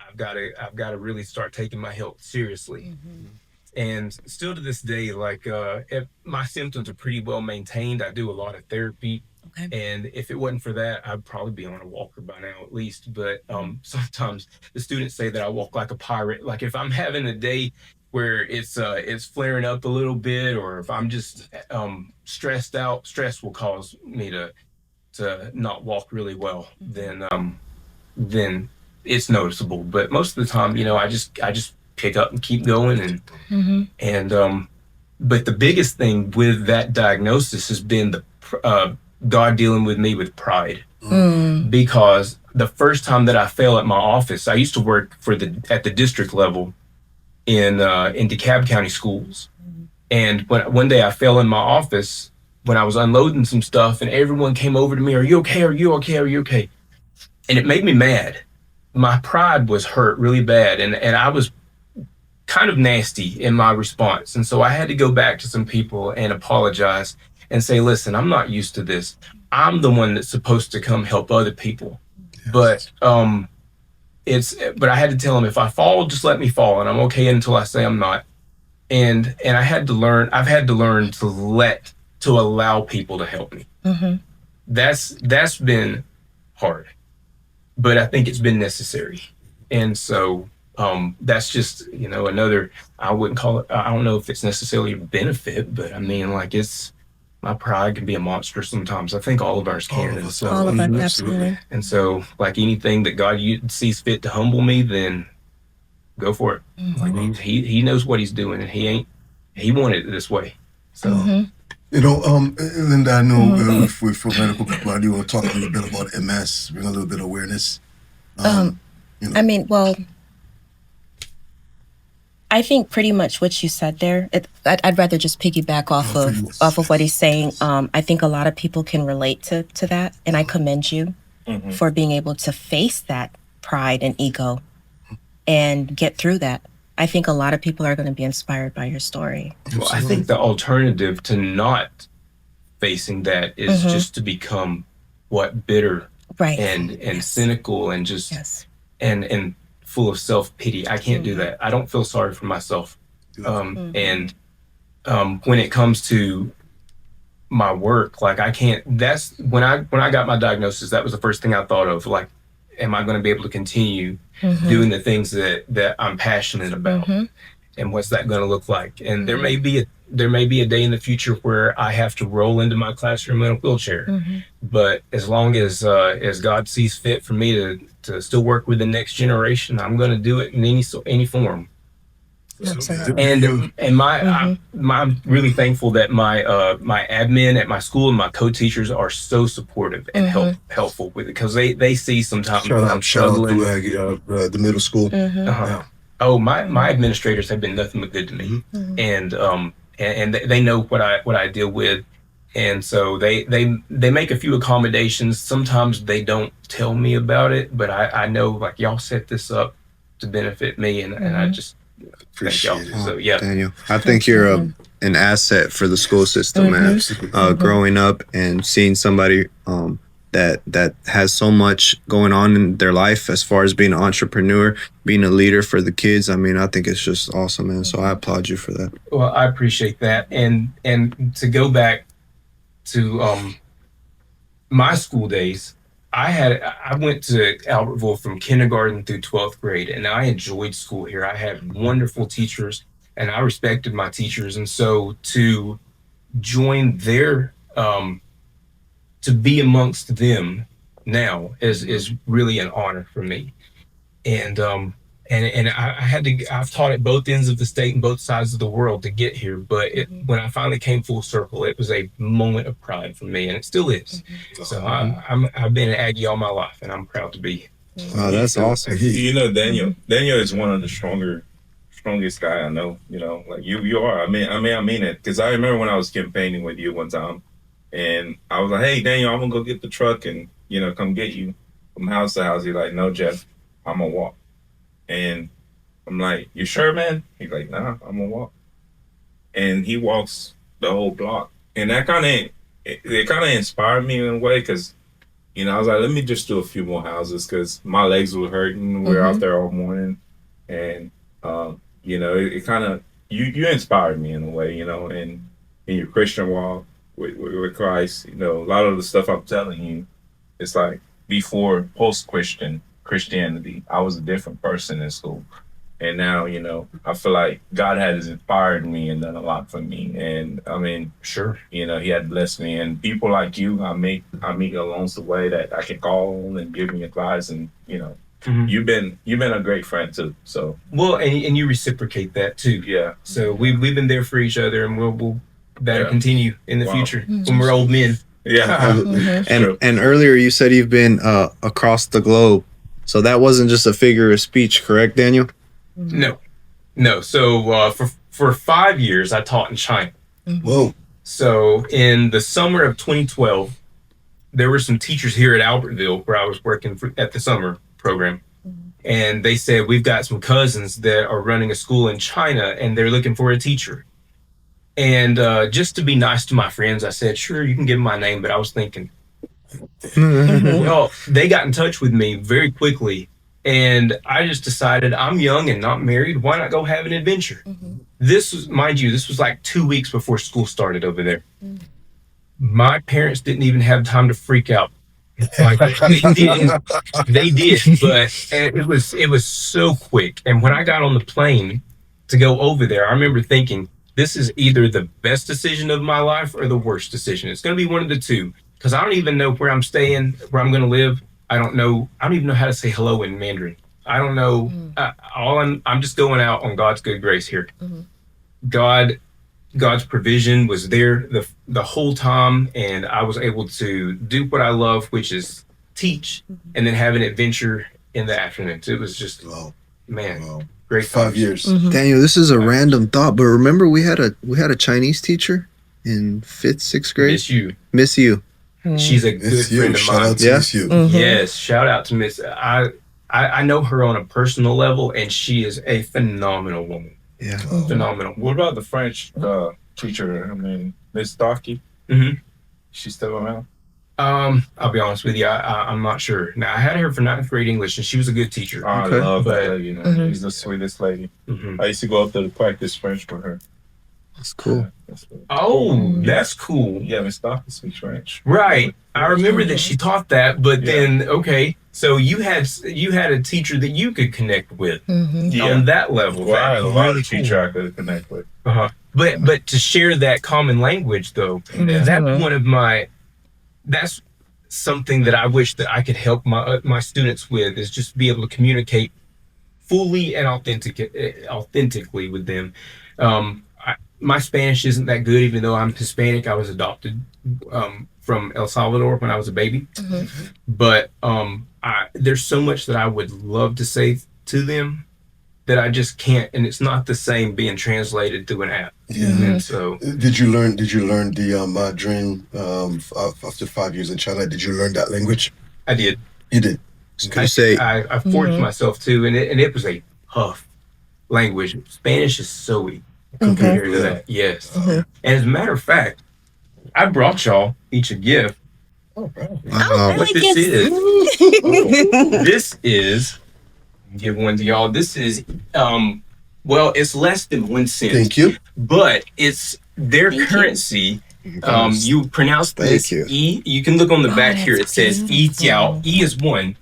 I've got to really start taking my health seriously. And still to this day, like, if my symptoms are pretty well maintained. I do a lot of therapy. Okay. And if it wasn't for that, I'd probably be on a walker by now at least. But sometimes the students say that I walk like a pirate. Like, if I'm having a day where it's flaring up a little bit, or if I'm just stressed out, stress will cause me to not walk really well. Then it's noticeable. But most of the time, I just pick up and keep going. And but the biggest thing with that diagnosis has been the God dealing with me with pride. Because the first time that I fell at my office, I used to work at the district level in DeKalb County schools. And one day I fell in my office when I was unloading some stuff, and everyone came over to me, "Are you okay? Are you okay? Are you okay?" And it made me mad. My pride was hurt really bad, and I was kind of nasty in my response. And so I had to go back to some people and apologize and say, "Listen, I'm not used to this. I'm the one that's supposed to come help other people." But but I had to tell him, if I fall, just let me fall, and I'm okay until I say I'm not. And I've had to learn to allow people to help me. That's been hard, but I think it's been necessary. And so that's just, another, I wouldn't call it, I don't know if it's necessarily a benefit, but I mean, like, my pride can be a monster sometimes. I think all of ours can. And so, All of us, absolutely. and so, like, anything that God sees fit to humble me, then go for it. Like, he knows what he's doing, and he wanted it this way. So, Linda, I know for medical background, you want to talk a little bit about MS, bring a little bit of awareness. I mean, well, I think pretty much what you said there. I'd rather just piggyback off of what he's saying. I think a lot of people can relate to that, and I commend you for being able to face that pride and ego and get through that. I think a lot of people are going to be inspired by your story. Well, I think the alternative to not facing that is just to become bitter, right, and cynical, and just and full of self-pity. I can't do that. I don't feel sorry for myself. And when it comes to my work, like, I can't, that's when I got my diagnosis, that was the first thing I thought of. Like, am I going to be able to continue doing the things that I'm passionate about? And what's that going to look like? And there may be a day in the future where I have to roll into my classroom in a wheelchair. But as long as God sees fit for me to still work with the next generation, I'm going to do it in any form. Absolutely. And I'm really thankful that my admin at my school and my co-teachers are so supportive and helpful with it, because they see sometimes I'm struggling. Shout out to the middle school. Oh, my administrators have been nothing but good to me, and they know what I deal with, and so they make a few accommodations. Sometimes they don't tell me about it, but I know, like, y'all set this up to benefit me, and I just appreciate it. So yeah, Daniel, I think you're an asset for the school system, man. Growing up and seeing somebody that has so much going on in their life as far as being an entrepreneur, being a leader for the kids. I mean, I think it's just awesome, man. So I applaud you for that. Well, I appreciate that. And to go back to my school days, I went to Albertville from kindergarten through 12th grade, and I enjoyed school here. I had wonderful teachers, and I respected my teachers. And so to join their to be amongst them now is really an honor for me. And I've taught at both ends of the state and both sides of the world to get here. But when I finally came full circle, it was a moment of pride for me, and it still is. So I've been an Aggie all my life, and I'm proud to be. Oh, that's awesome. Daniel is one of the strongest guy I know. Like you are. I mean it, because I remember when I was campaigning with you one time, and I was like, "Hey, Daniel, I'm gonna go get the truck and come get you from house to house." He's like, "No, Jeff, I'm gonna walk." And I'm like, "You sure, man?" He's like, "Nah, I'm gonna walk." And he walks the whole block, and that kind of inspired me in a way, because I was like, let me just do a few more houses, because my legs were hurting. We were out there all morning, and it kind of you inspired me in a way, and in your Christian walk with Christ. A lot of the stuff I'm telling you, it's like before Christianity, I was a different person in school. And now, I feel like God has inspired me and done a lot for me. And I mean, sure, he had blessed me. And people like you, I meet along the way that I can call on and give me advice. And, you've been a great friend too. So well, and you reciprocate that too. Yeah. So we've been there for each other, and we'll better continue in the future when we're old men. Yeah. And earlier you said you've been across the globe. So that wasn't just a figure of speech, correct, Daniel? No. So for 5 years, I taught in China. Whoa. So in the summer of 2012, there were some teachers here at Albertville where I was working at the summer program. And they said, we've got some cousins that are running a school in China, and they're looking for a teacher. And just to be nice to my friends, I said, sure, you can give them my name. But I was thinking, well, they got in touch with me very quickly And I just decided I'm young and not married. Why not go have an adventure? This was, mind you, this was like 2 weeks before school started over there. My parents didn't even have time to freak out. Like they did, but it was so quick. And when I got on the plane to go over there, I remember thinking, this is either the best decision of my life or the worst decision. It's going to be one of the two, because I don't even know where I'm staying, where I'm going to live. I don't even know how to say hello in Mandarin. I don't know. I'm just going out on God's good grace here. God's provision was there the whole time, and I was able to do what I love, which is teach, and then have an adventure in the afternoons. It was just, great 5 years. Daniel, this is a random thought, but remember we had a Chinese teacher in 5th, 6th grade. Miss you. She's a good friend of Shout mine. out to Miss you. Yes, shout out to Miss. I know her on a personal level, and she is a phenomenal woman. Yeah. Phenomenal. What about the French teacher? I mean, Miss Starkey. She's still around? I'll be honest with you, I'm not sure. Now, I had her for 9th grade English, and she was a good teacher. I love that lady. She's the sweetest lady. I used to go up there to practice French with her. That's cool. That's cool. Yeah, Miss Starkey speaks French. Right. I remember that she taught that, but then, okay, so you had a teacher that you could connect with on that level. Well, I had a lot of teachers I could connect with. But to share that common language, though, that's something that I wish that I could help my students with, is just be able to communicate fully and authentically with them. My Spanish isn't that good, even though I'm Hispanic. I was adopted from El Salvador when I was a baby. But there's so much that I would love to say to them that I just can't, and it's not the same being translated through an app. And so, did you learn the Mandarin after 5 years in China? Did you learn that language? I did. You did. I forced myself to, and it was a tough language. Spanish is so easy compared to that. Yes. And as a matter of fact, I brought y'all each a gift. What this is, give one to y'all. This is, it's less than 1 cent. Thank you. But it's their currency. You pronounce this E. You can look on the back here. It says E Jiao. E is 1.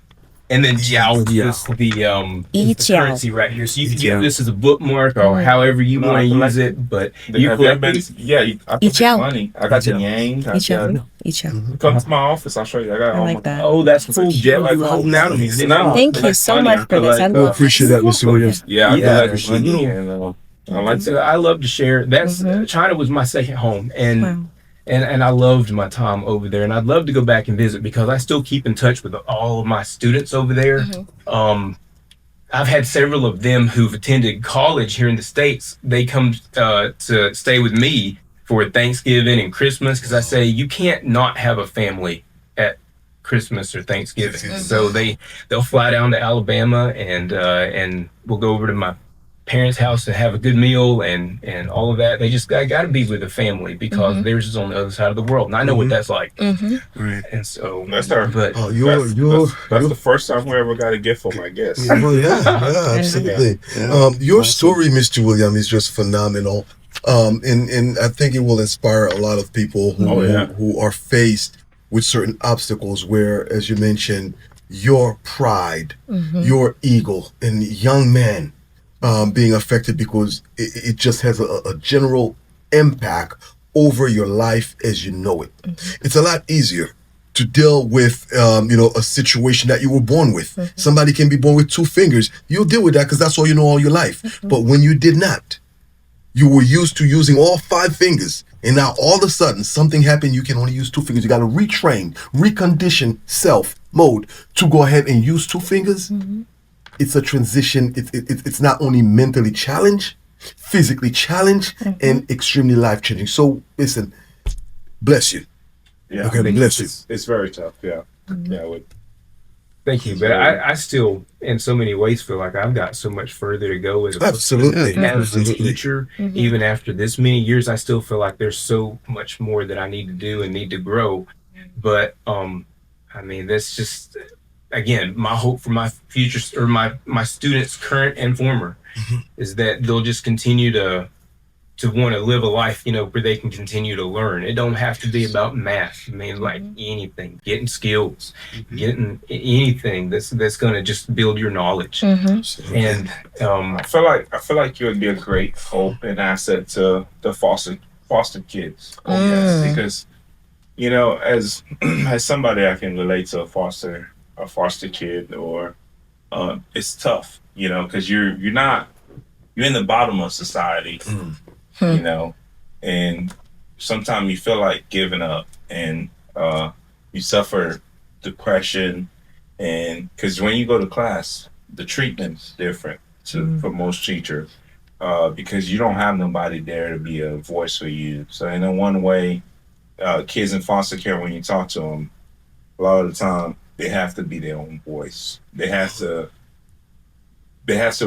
And then Jiao is the currency right here. So you can use this as a bookmark or however you want to use it. But you collect it. I put money. I got the yang. Come to my office. I'll show you. I got all like that. Oh, that's cool. Jet like holding out on me. Thank you so much for this. I appreciate that, Mr. Williams. Yeah, I like money. And I like to. I love to share. That's China was my second home, and I loved my time over there, and I'd love to go back and visit because I still keep in touch with all of my students over there. I've had several of them who've attended college here in the States. They come to stay with me for Thanksgiving and Christmas, because I say you can't not have a family at Christmas or Thanksgiving. So they'll fly down to Alabama, and we'll go over to my parents' house to have a good meal and all of that. They just got to be with the family because theirs is on the other side of the world, and I know what that's like. Right. And so that's our. But that's the first time we ever got a gift for my guests. Absolutely. Your story, Mr. William, is just phenomenal. And I think it will inspire a lot of people who are faced with certain obstacles where, as you mentioned, your pride, your ego, and young man being affected because it just has a general impact over your life as you know it. It's a lot easier to deal with, a situation that you were born with. Somebody can be born with 2 fingers. You'll deal with that because that's all you know all your life. But when you did not, you were used to using all 5 fingers. And now all of a sudden something happened, you can only use 2 fingers. You got to retrain, recondition self mode to go ahead and use 2 fingers. It's a transition. It's not only mentally challenged, physically challenged, and extremely life-changing. So listen, bless you. Yeah, okay, bless you. It's very tough. Yeah, Thank you, but I still, in so many ways, feel like I've got so much further to go as a teacher. Even after this many years, I still feel like there's so much more that I need to do and need to grow. But I mean, that's just again, my hope for my future or my students, current and former, is that they'll just continue to want to live a life, where they can continue to learn. It don't have to be about math. I mean, like anything, getting skills, getting anything that's going to just build your knowledge. And I feel like you would be a great hope and asset to the foster kids. Oh yes, because as somebody I can relate to a foster kid, or it's tough, because you're in the bottom of society. And sometimes you feel like giving up, and you suffer depression, and because when you go to class, the treatment's different for most teachers, because you don't have nobody there to be a voice for you. So in one way, kids in foster care, when you talk to them, a lot of the time they have to be their own voice. They have to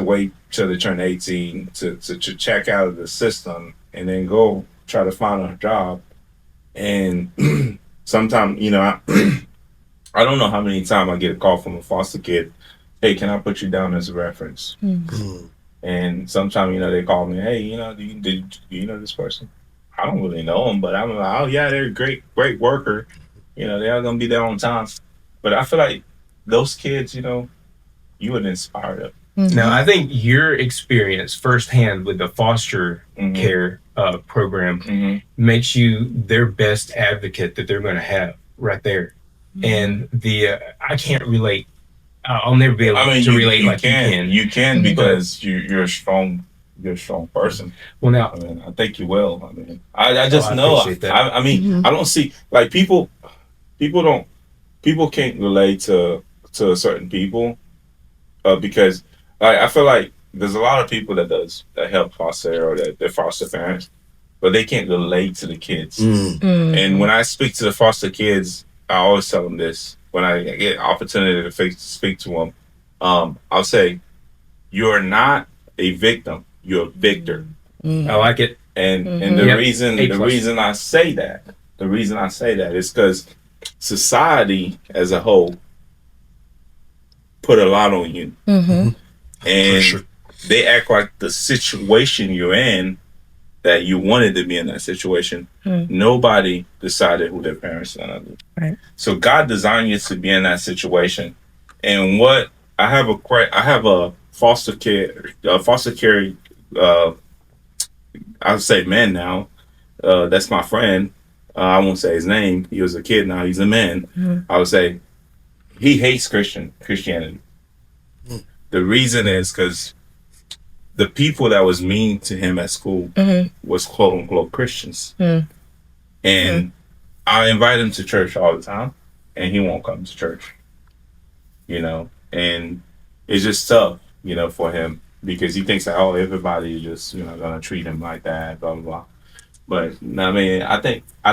wait till they turn 18 to check out of the system, and then go try to find a job. And sometimes, I don't know how many times I get a call from a foster kid, hey, can I put you down as a reference? And sometimes, they call me, hey, do you know this person? I don't really know them, but I'm like, oh yeah, they're a great worker. They're going to be there on time. But I feel like those kids, you would inspire them. Now, I think your experience firsthand with the foster care program makes you their best advocate that they're going to have right there. And I can't relate. I'll never be able to relate you like can. you can. Because you're a strong person. Well, now I think you will. I just know. I don't see like people can't relate to certain people because. I feel like there's a lot of people that help foster or that they're foster parents, but they can't relate to the kids. And when I speak to the foster kids, I always tell them this. When I get opportunity to speak to them, I'll say, "You're not a victim. You're a victor." I like it. And the reason I say that is because society as a whole put a lot on you. And they act like the situation you're in, that you wanted to be in that situation. Nobody decided who their parents are going to be. Right. So God designed you to be in that situation. And what I have a foster care, I would say man now. That's my friend. I won't say his name. He was a kid, now he's a man. I would say he hates Christianity. The reason is because the people that was mean to him at school was quote unquote Christians. And I invite him to church all the time, and he won't come to church. And it's just tough, for him, because he thinks that, oh, everybody is just, gonna treat him like that, blah blah blah. But I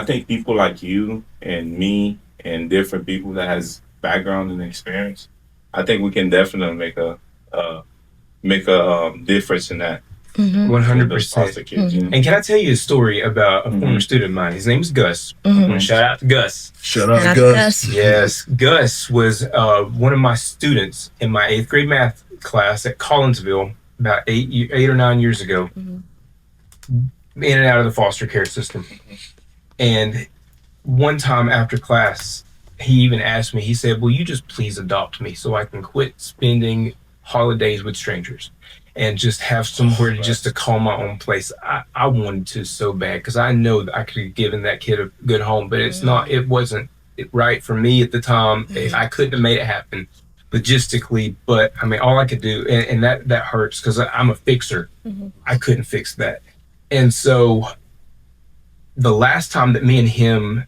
think people like you and me and different people that has background and experience, I think we can definitely make a difference in that. 100%. And can I tell you a story about a former student of mine? His name is Gus. I want to shout out to Gus. Shout out, Gus. Yes, Gus was one of my students in my 8th grade math class at Collinsville about 8 or 9 years ago, in and out of the foster care system. And one time after class, he even asked me, he said, will you just please adopt me so I can quit spending holidays with strangers and just have somewhere to call my own place. I wanted to so bad, because I know that I could have given that kid a good home, but it wasn't right for me at the time. I couldn't have made it happen logistically, but all I could do, and that hurts because I'm a fixer. I couldn't fix that. And so the last time that me and him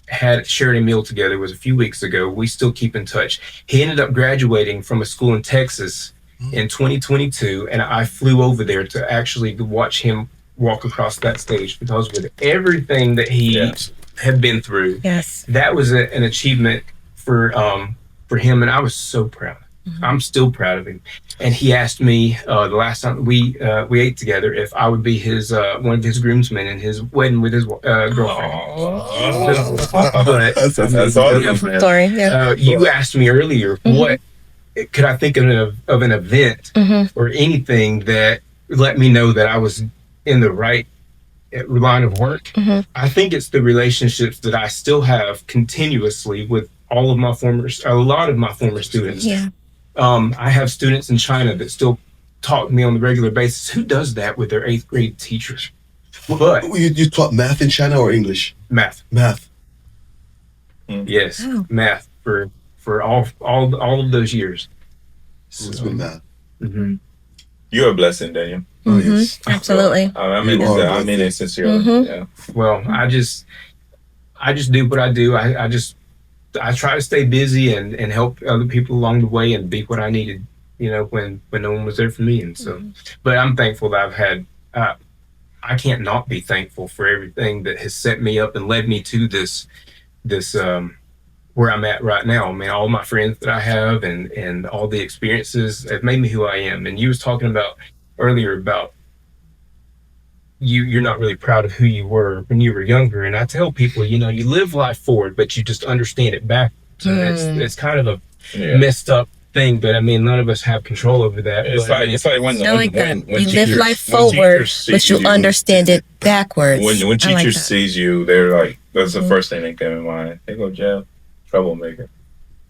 had shared a meal together was a few weeks ago. We still keep in touch. He ended up graduating from a school in Texas in 2022, and I flew over there to actually watch him walk across that stage, because with everything that he had been through, that was an achievement for him, and I was so proud. I'm still proud of him. And he asked me the last time we ate together if I would be his one of his groomsmen in his wedding with his girlfriend. But That's awesome, Sorry. Yeah. you asked me earlier, what could I think of an event or anything that let me know that I was in the right line of work? I think it's the relationships that I still have continuously with a lot of my former students. Yeah. I have students in China that still talk to me on the regular basis. Who does that with their 8th grade teachers? But You taught math in China or English? math, yes, Wow. math for all of those years. It's with math. You're a blessing, Daniel. Oh, yes. Absolutely. I mean, You are a I mean it sincerely. Yeah. Well, I just do what I do. I try to stay busy and help other people along the way and be what I needed, when no one was there for me. And so, but I'm thankful that I've had, I can't not be thankful for everything that has set me up and led me to this, where I'm at right now. I mean, all my friends that I have and all the experiences have made me who I am. And you was talking about earlier about you're not really proud of who you were when you were younger. And I tell people, you live life forward, but you just understand it backwards. And it's kind of a messed up thing, but I mean, none of us have control over that. It's like when You live life forward, but you understand it backwards. When teachers sees you, they're like, that's the first thing they come in mind. They go, Jeff, troublemaker.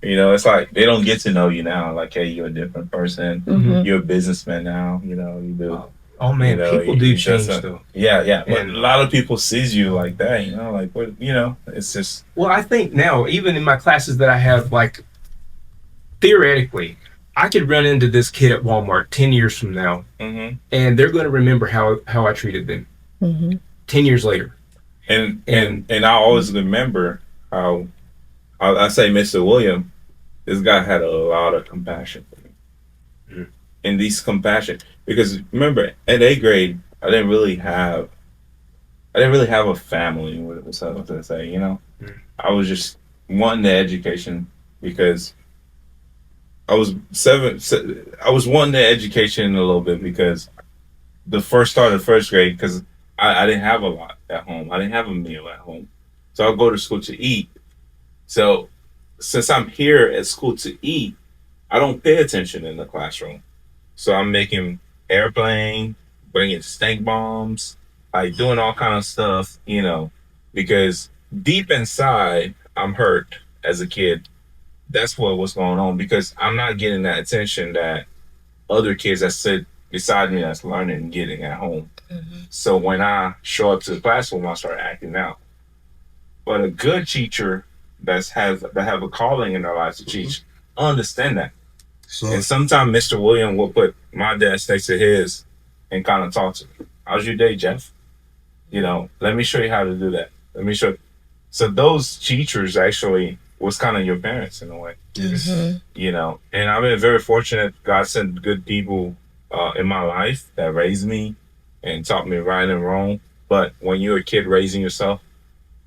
It's like they don't get to know you now. Like, hey, you're a different person. You're a businessman now. You do. Oh man, people do change though. Yeah. But a lot of people sees you like that. Like what? It's just. Well, I think now, even in my classes that I have, like theoretically, I could run into this kid at Walmart 10 years from now, and they're going to remember how I treated them 10 years later. And I always remember how I say, Mr. William, this guy had a lot of compassion for me. And these compassion, because remember, at 8th grade, I didn't really have a family. What was I say? I was just wanting the education because I was wanting the education a little bit because the start of 1st grade, because I didn't have a lot at home. I didn't have a meal at home, so I'll go to school to eat. So since I'm here at school to eat, I don't pay attention in the classroom. So I'm making airplane, bringing stink bombs, like doing all kind of stuff, because deep inside I'm hurt as a kid. That's what's going on, because I'm not getting that attention that other kids that sit beside me that's learning and getting at home. So when I show up to the classroom, I start acting out. But a good teacher that have a calling in their lives to teach, understand that. So, and sometimes Mr. William will put my desk next to his and kind of talk to me. How's your day, Jeff? Let me show you how to do that. Let me show. So those teachers actually was kind of your parents in a way. yes. And I've been very fortunate. God sent good people in my life that raised me and taught me right and wrong. But when you're a kid raising yourself,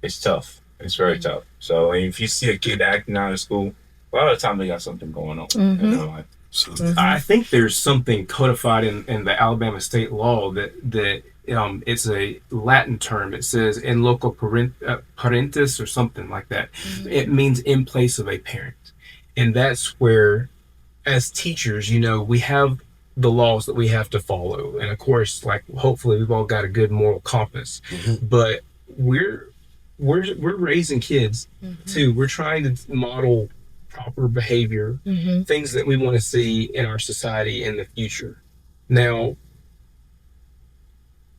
it's tough. It's very tough. So if you see a kid acting out in school, a lot of the time they got something going on in their life. So, I think there's something codified in the Alabama state law that it's a Latin term. It says in loco parentis or something like that. It means in place of a parent. And that's where, as teachers, we have the laws that we have to follow. And of course, like, hopefully we've all got a good moral compass, but we're raising kids too. We're trying to model proper behavior, things that we want to see in our society in the future. Now,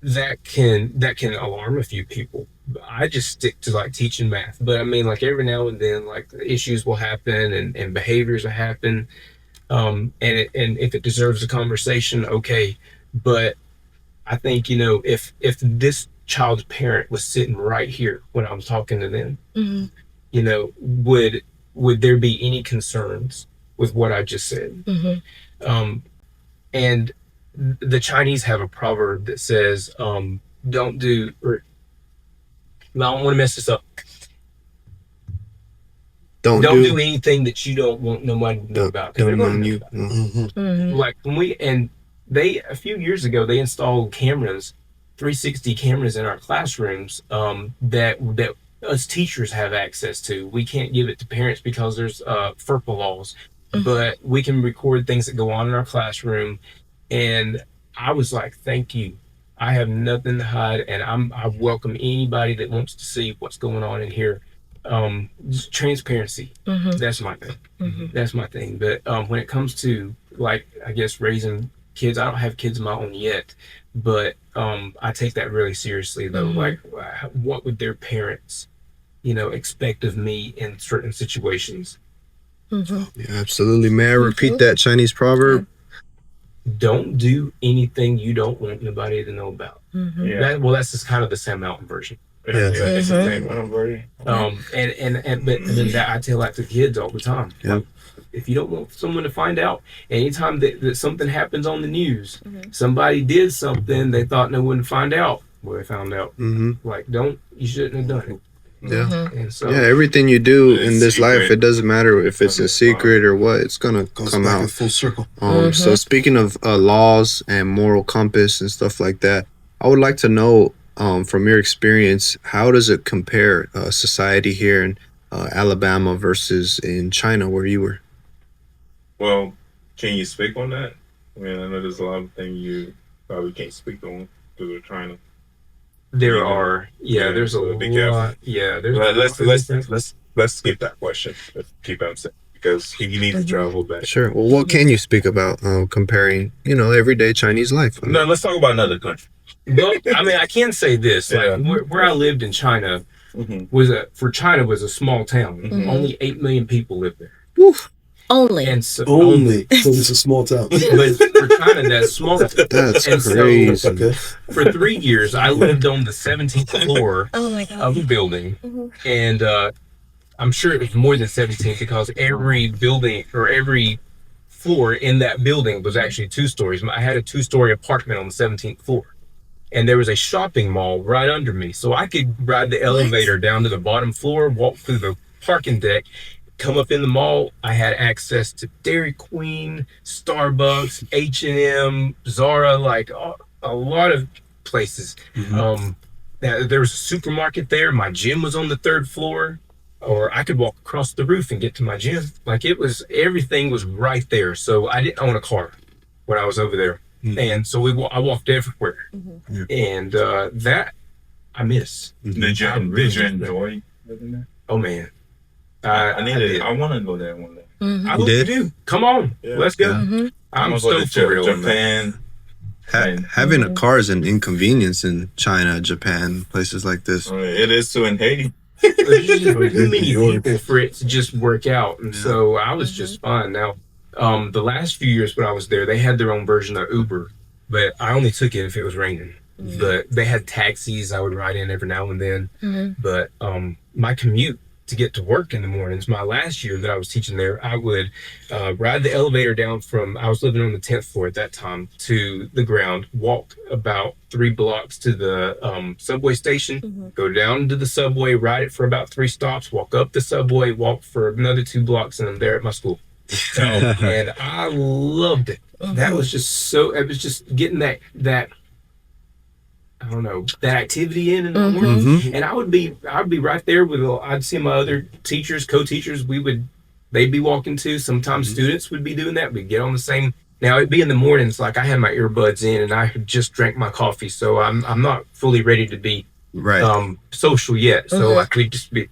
that can alarm a few people. I just stick to like teaching math, but I mean, like every now and then, like issues will happen and behaviors will happen, and if it deserves a conversation, okay. But I think if this child's parent was sitting right here when I was talking to them, would there be any concerns with what I just said? And the Chinese have a proverb that says, don't do, or I don't want to mess this up. Don't do anything that you don't want nobody to know about. Don't know you. Like they a few years ago they installed cameras, 360 cameras in our classrooms that us teachers have access to. We can't give it to parents because there's FERPA laws, but we can record things that go on in our classroom. And I was like, thank you. I have nothing to hide, and I welcome anybody that wants to see what's going on in here. Just transparency. That's my thing. That's my thing. But when it comes to, like, I guess raising kids, I don't have kids of my own yet, but I take that really seriously though. Like, what would their parents, expect of me in certain situations? Yeah, absolutely. May I repeat that Chinese proverb? Don't do anything you don't want nobody to know about. That's just kind of the Sam Mountain version. It's the same version. But that I tell that to kids all the time. Yeah. If you don't want someone to find out, anytime that something happens on the news, somebody did something they thought no one would find out. Well, they found out. Like, you shouldn't have done it. Yeah. And so, everything you do in this secret. life, it doesn't matter if it's a secret or what, it's gonna come back in out. full circle. So speaking of laws and moral compass and stuff like that, I would like to know, from your experience, how does it compare society here in Alabama versus in China where you were? Well, can you speak on that? I mean, I know there's a lot of things you probably can't speak on because we're trying to. there are, there's a be lot. careful. Yeah, there's. Let's skip that question. Let's keep him saying because he needs to travel back. Sure. Well, what can you speak about comparing, everyday Chinese life? No, let's talk about another country. Well, I mean, I can say this: like where I lived in China was a small town. Only 8 million people lived there. Woof. Only. And so Only. So it's a small town. But for China, that's small. That's And crazy. so, for 3 years, I lived on the 17th floor Oh my God. of a building, and I'm sure it was more than 17 because every building or every floor in that building was actually 2 stories. I had a 2-story apartment on the 17th floor, and there was a shopping mall right under me, so I could ride the elevator down to the bottom floor, walk through the parking deck, come up in the mall. I had access to Dairy Queen, Starbucks, H&M, Zara, like a lot of places. There was a supermarket there. My gym was on the 3rd floor, or I could walk across the roof and get to my gym. Like, everything was right there. So I didn't own a car when I was over there. And so I walked everywhere. And that I miss. Did you enjoy living there? Oh man. I want to go there one day. I hope you do. Come on, let's go. I'm gonna go stoked to for real. Japan. Having a car is an inconvenience in China, Japan, places like this. It is too in Haiti. There's just too many people for it to just work out, and so I was just fine. Now, the last few years when I was there, they had their own version of Uber, but I only took it if it was raining. But they had taxis I would ride in every now and then. But my commute to get to work in the mornings, my last year that I was teaching there, I would ride the elevator down I was living on the 10th floor at that time, to the ground, walk about 3 blocks to the subway station, go down to the subway, ride it for about 3 stops, walk up the subway, walk for another 2 blocks, and I'm there at my school. And I loved it. That was just it was just getting that I don't know, that activity in the morning. And I'd be right there I'd see my other teachers, co-teachers, they'd be walking too. Sometimes students would be doing that. We'd get on the same, now it'd be in the mornings, like I had my earbuds in and I had just drank my coffee. So I'm not fully ready to be social yet. So I could just be,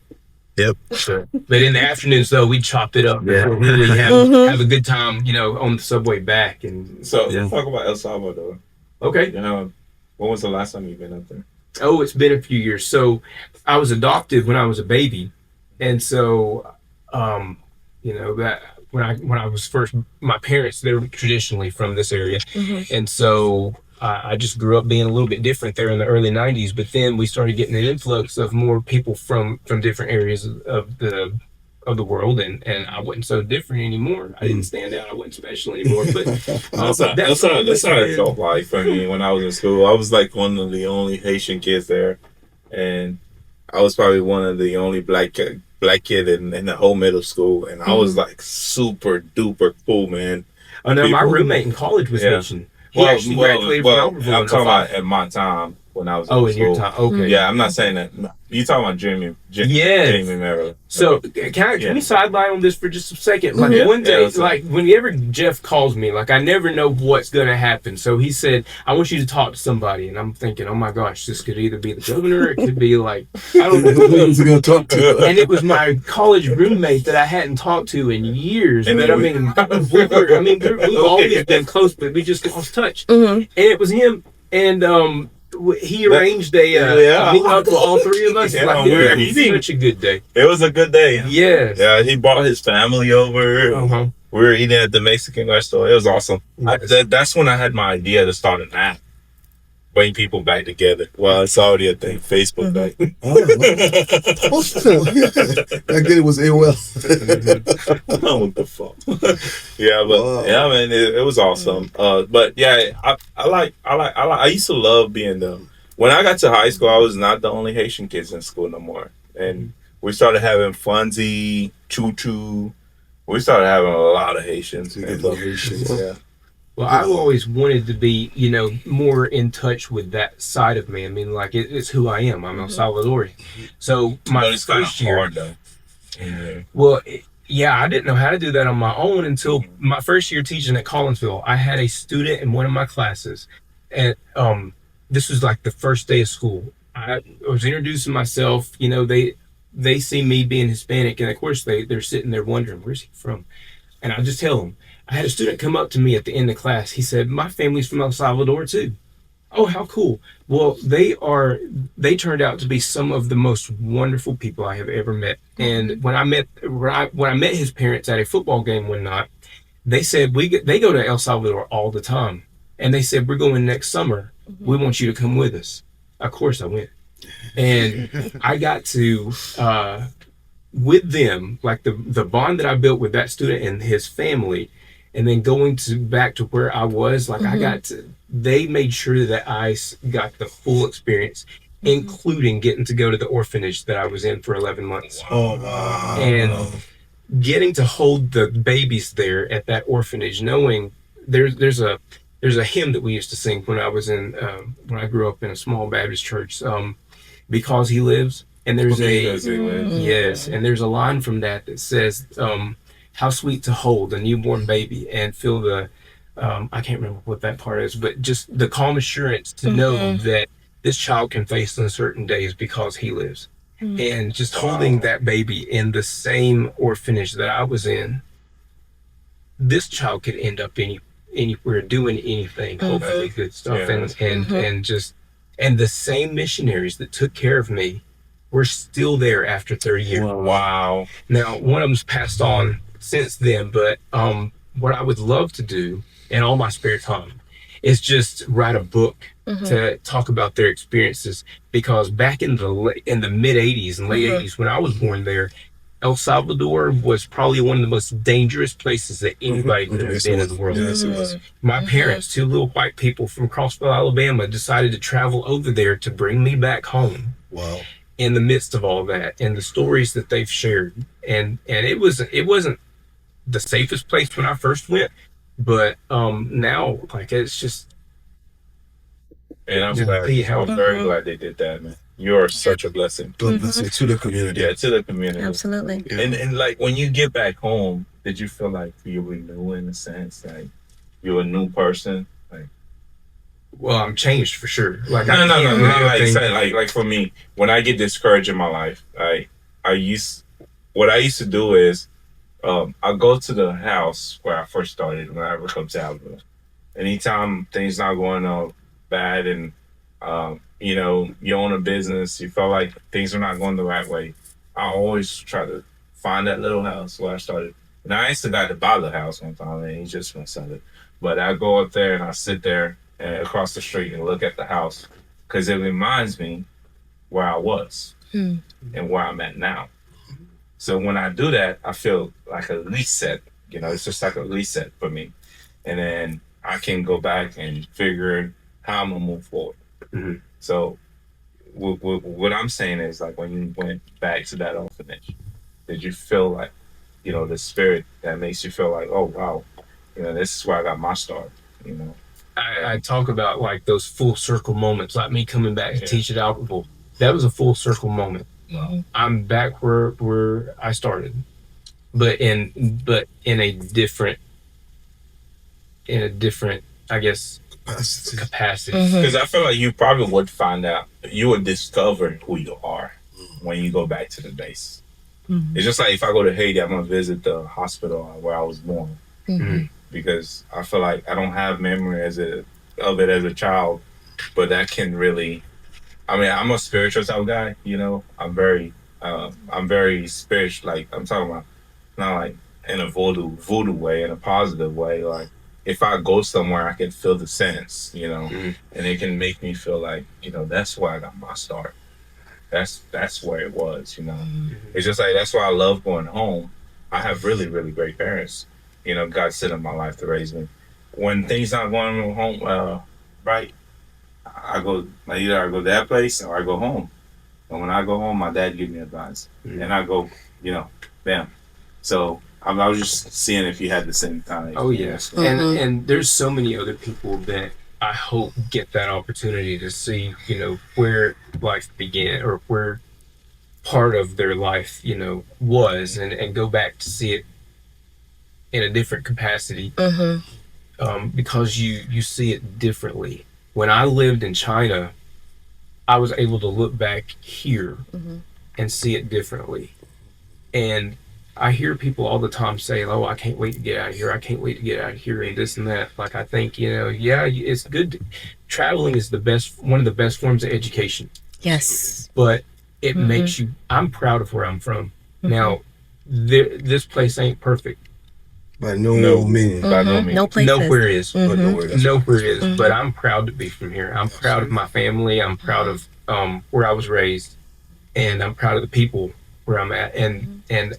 Sure. But in the afternoons though, we'd chop it up and really have a good time, on the subway back. And so let's talk about El Salvador. Okay. When was the last time you've been up there? Oh, it's been a few years. So I was adopted when I was a baby. And so, that when I was first, my parents, they were traditionally from this area. And so I just grew up being a little bit different there in the early 90s. But then we started getting an influx of more people from different areas of the world, and I wasn't so different anymore. I didn't stand out. I wasn't special anymore. But that's how it felt like for me when I was in school. I was like one of the only Haitian kids there, and I was probably one of the only black black kid in the whole middle school, and I was like super duper cool, man. Oh no, my People- roommate in college was Yeah. Haitian. He actually graduated from Albertville. I'm in talking 05. about at my time when I was Oh, in in your school. time. Okay. Yeah, I'm not saying that. You talking about Jamie Merrill. So can we sideline on this for just a second? Like Yeah. one day, Yeah, like whenever Jeff calls me, like I never know what's gonna happen. So he said, "I want you to talk to somebody," and I'm thinking, "Oh my gosh, this could either be the governor, or it could be like I don't know." Who's he gonna talk to? And it was my college roommate that I hadn't talked to in years. And But then we've always been close, but we just lost touch. And it was him, and he arranged a meet up for all three of us. Yeah, Like, we were it was eating. such a good day. It was a good day. Yes. Yeah, he brought his family over. Uh-huh. We were eating at the Mexican restaurant. It was awesome. Yes. That's when I had my idea to start an app. Bring people back together. Well, it's already a thing. Facebook back. Back then it was AOL. What the fuck? Yeah, but yeah, man, it was awesome. But yeah, I used to love being them. When I got to high school, I was not the only Haitian kids in school no more, and we started having Funzy, Choo Choo. We started having a lot of Haitians. Yeah. Well, I've always wanted to be, more in touch with that side of me. I mean, like it's who I am. I'm El Salvadorian. So But my it's kind of first year, hard though. Yeah. well, I didn't know how to do that on my own until my first year teaching at Collinsville. I had a student in one of my classes, and this was like the first day of school. I was introducing myself. They see me being Hispanic, and of course they're sitting there wondering, where's he from? And I just tell them. I had a student come up to me at the end of class. He said, "My family's from El Salvador too." Oh, how cool. Well, they turned out to be some of the most wonderful people I have ever met. And when I met his parents at a football game one night, they said they go to El Salvador all the time. And they said, "We're going next summer. We want you to come with us." Of course I went. And I got to with them, like the bond that I built with that student and his family, and then going back to where I was, like they made sure that I got the full experience, including getting to go to the orphanage that I was in for 11 months. Oh wow! And getting to hold the babies there at that orphanage, knowing there's a hymn that we used to sing when I was when I grew up in a small Baptist church, "Because He Lives." And there's and there's a line from that says, "How sweet to hold a newborn baby and feel the," I can't remember what that part is, but just the calm assurance to know that this child can face uncertain days because He lives. And just holding that baby in the same orphanage that I was in, this child could end up anywhere doing anything, hopefully good stuff. And the same missionaries that took care of me were still there after 30 years. Wow. Now, one of them's passed on since then, but what I would love to do in all my spare time is just write a book to talk about their experiences, because back in the mid 80s and late 80s when I was born there, El Salvador was probably one of the most dangerous places that anybody could have been in the world. Yes, it was. My parents, two little white people from Crossville, Alabama, decided to travel over there to bring me back home. Wow. In the midst of all that, and the stories that they've shared, and it wasn't the safest place when I first went, but now, like, it's just. And I'm Yeah. very glad they did that, man. You are such a blessing. God bless you to the community. Yeah, to the community. Absolutely. Yeah. And like when you get back home, did you feel like you were new in a sense, like you're a new person? Like, Well, I'm changed for sure. Like, no. I think- Like for me, when I get discouraged in my life, what I used to do is, I go to the house where I first started when I come to Albertville. Anytime things not going on bad, and you own a business, you feel like things are not going the right way, I always try to find that little house where I started. And I used to got to buy the house one time, and he just went sell it. But I go up there and I sit there across the street and look at the house, because it reminds me where I was and where I'm at now. So when I do that, I feel like a reset. It's just like a reset for me. And then I can go back and figure how I'm going to move forward. Mm-hmm. So what I'm saying is, like, when you went back to that orphanage, Did you feel like, the spirit that makes you feel like, oh wow, this is where I got my start, I talk about like those full circle moments, like me coming back to teach at Albertville. That was a full circle moment. Mm-hmm. I'm back where I started, but in a different, I guess, capacity. Because I feel like you probably would find out, you would discover who you are when you go back to the base. Mm-hmm. It's just like if I go to Haiti, I'm gonna visit the hospital where I was born, because I feel like I don't have memory of it as a child, but that can really. I mean, I'm a spiritual type of guy. I'm very spiritual. Like I'm talking about, not like in a voodoo way, in a positive way. Like if I go somewhere, I can feel the sense, and it can make me feel like, that's where I got my start. That's where it was, It's just like, that's why I love going home. I have really, really great parents. God sent in my life to raise me. When things not going home, right, I go, either I go to that place or I go home. And when I go home, my dad gives me advice. And I go, bam. So I was just seeing if you had the same time. Oh, yes. And there's so many other people that I hope get that opportunity to see, where life began or where part of their life, was, and go back to see it in a different capacity, because you see it differently. When I lived in China, I was able to look back here and see it differently. And I hear people all the time say, oh, I can't wait to get out of here. I can't wait to get out of here, and this and that. Like, I think, it's good. Traveling is one of the best forms of education. Yes. But it makes you, I'm proud of where I'm from. Now, this place ain't perfect. By no means. By no means. No place Nowhere is. Nowhere is. Mm-hmm. But I'm proud to be from here. I'm proud of my family. I'm proud of where I was raised. And I'm proud of the people where I'm at. And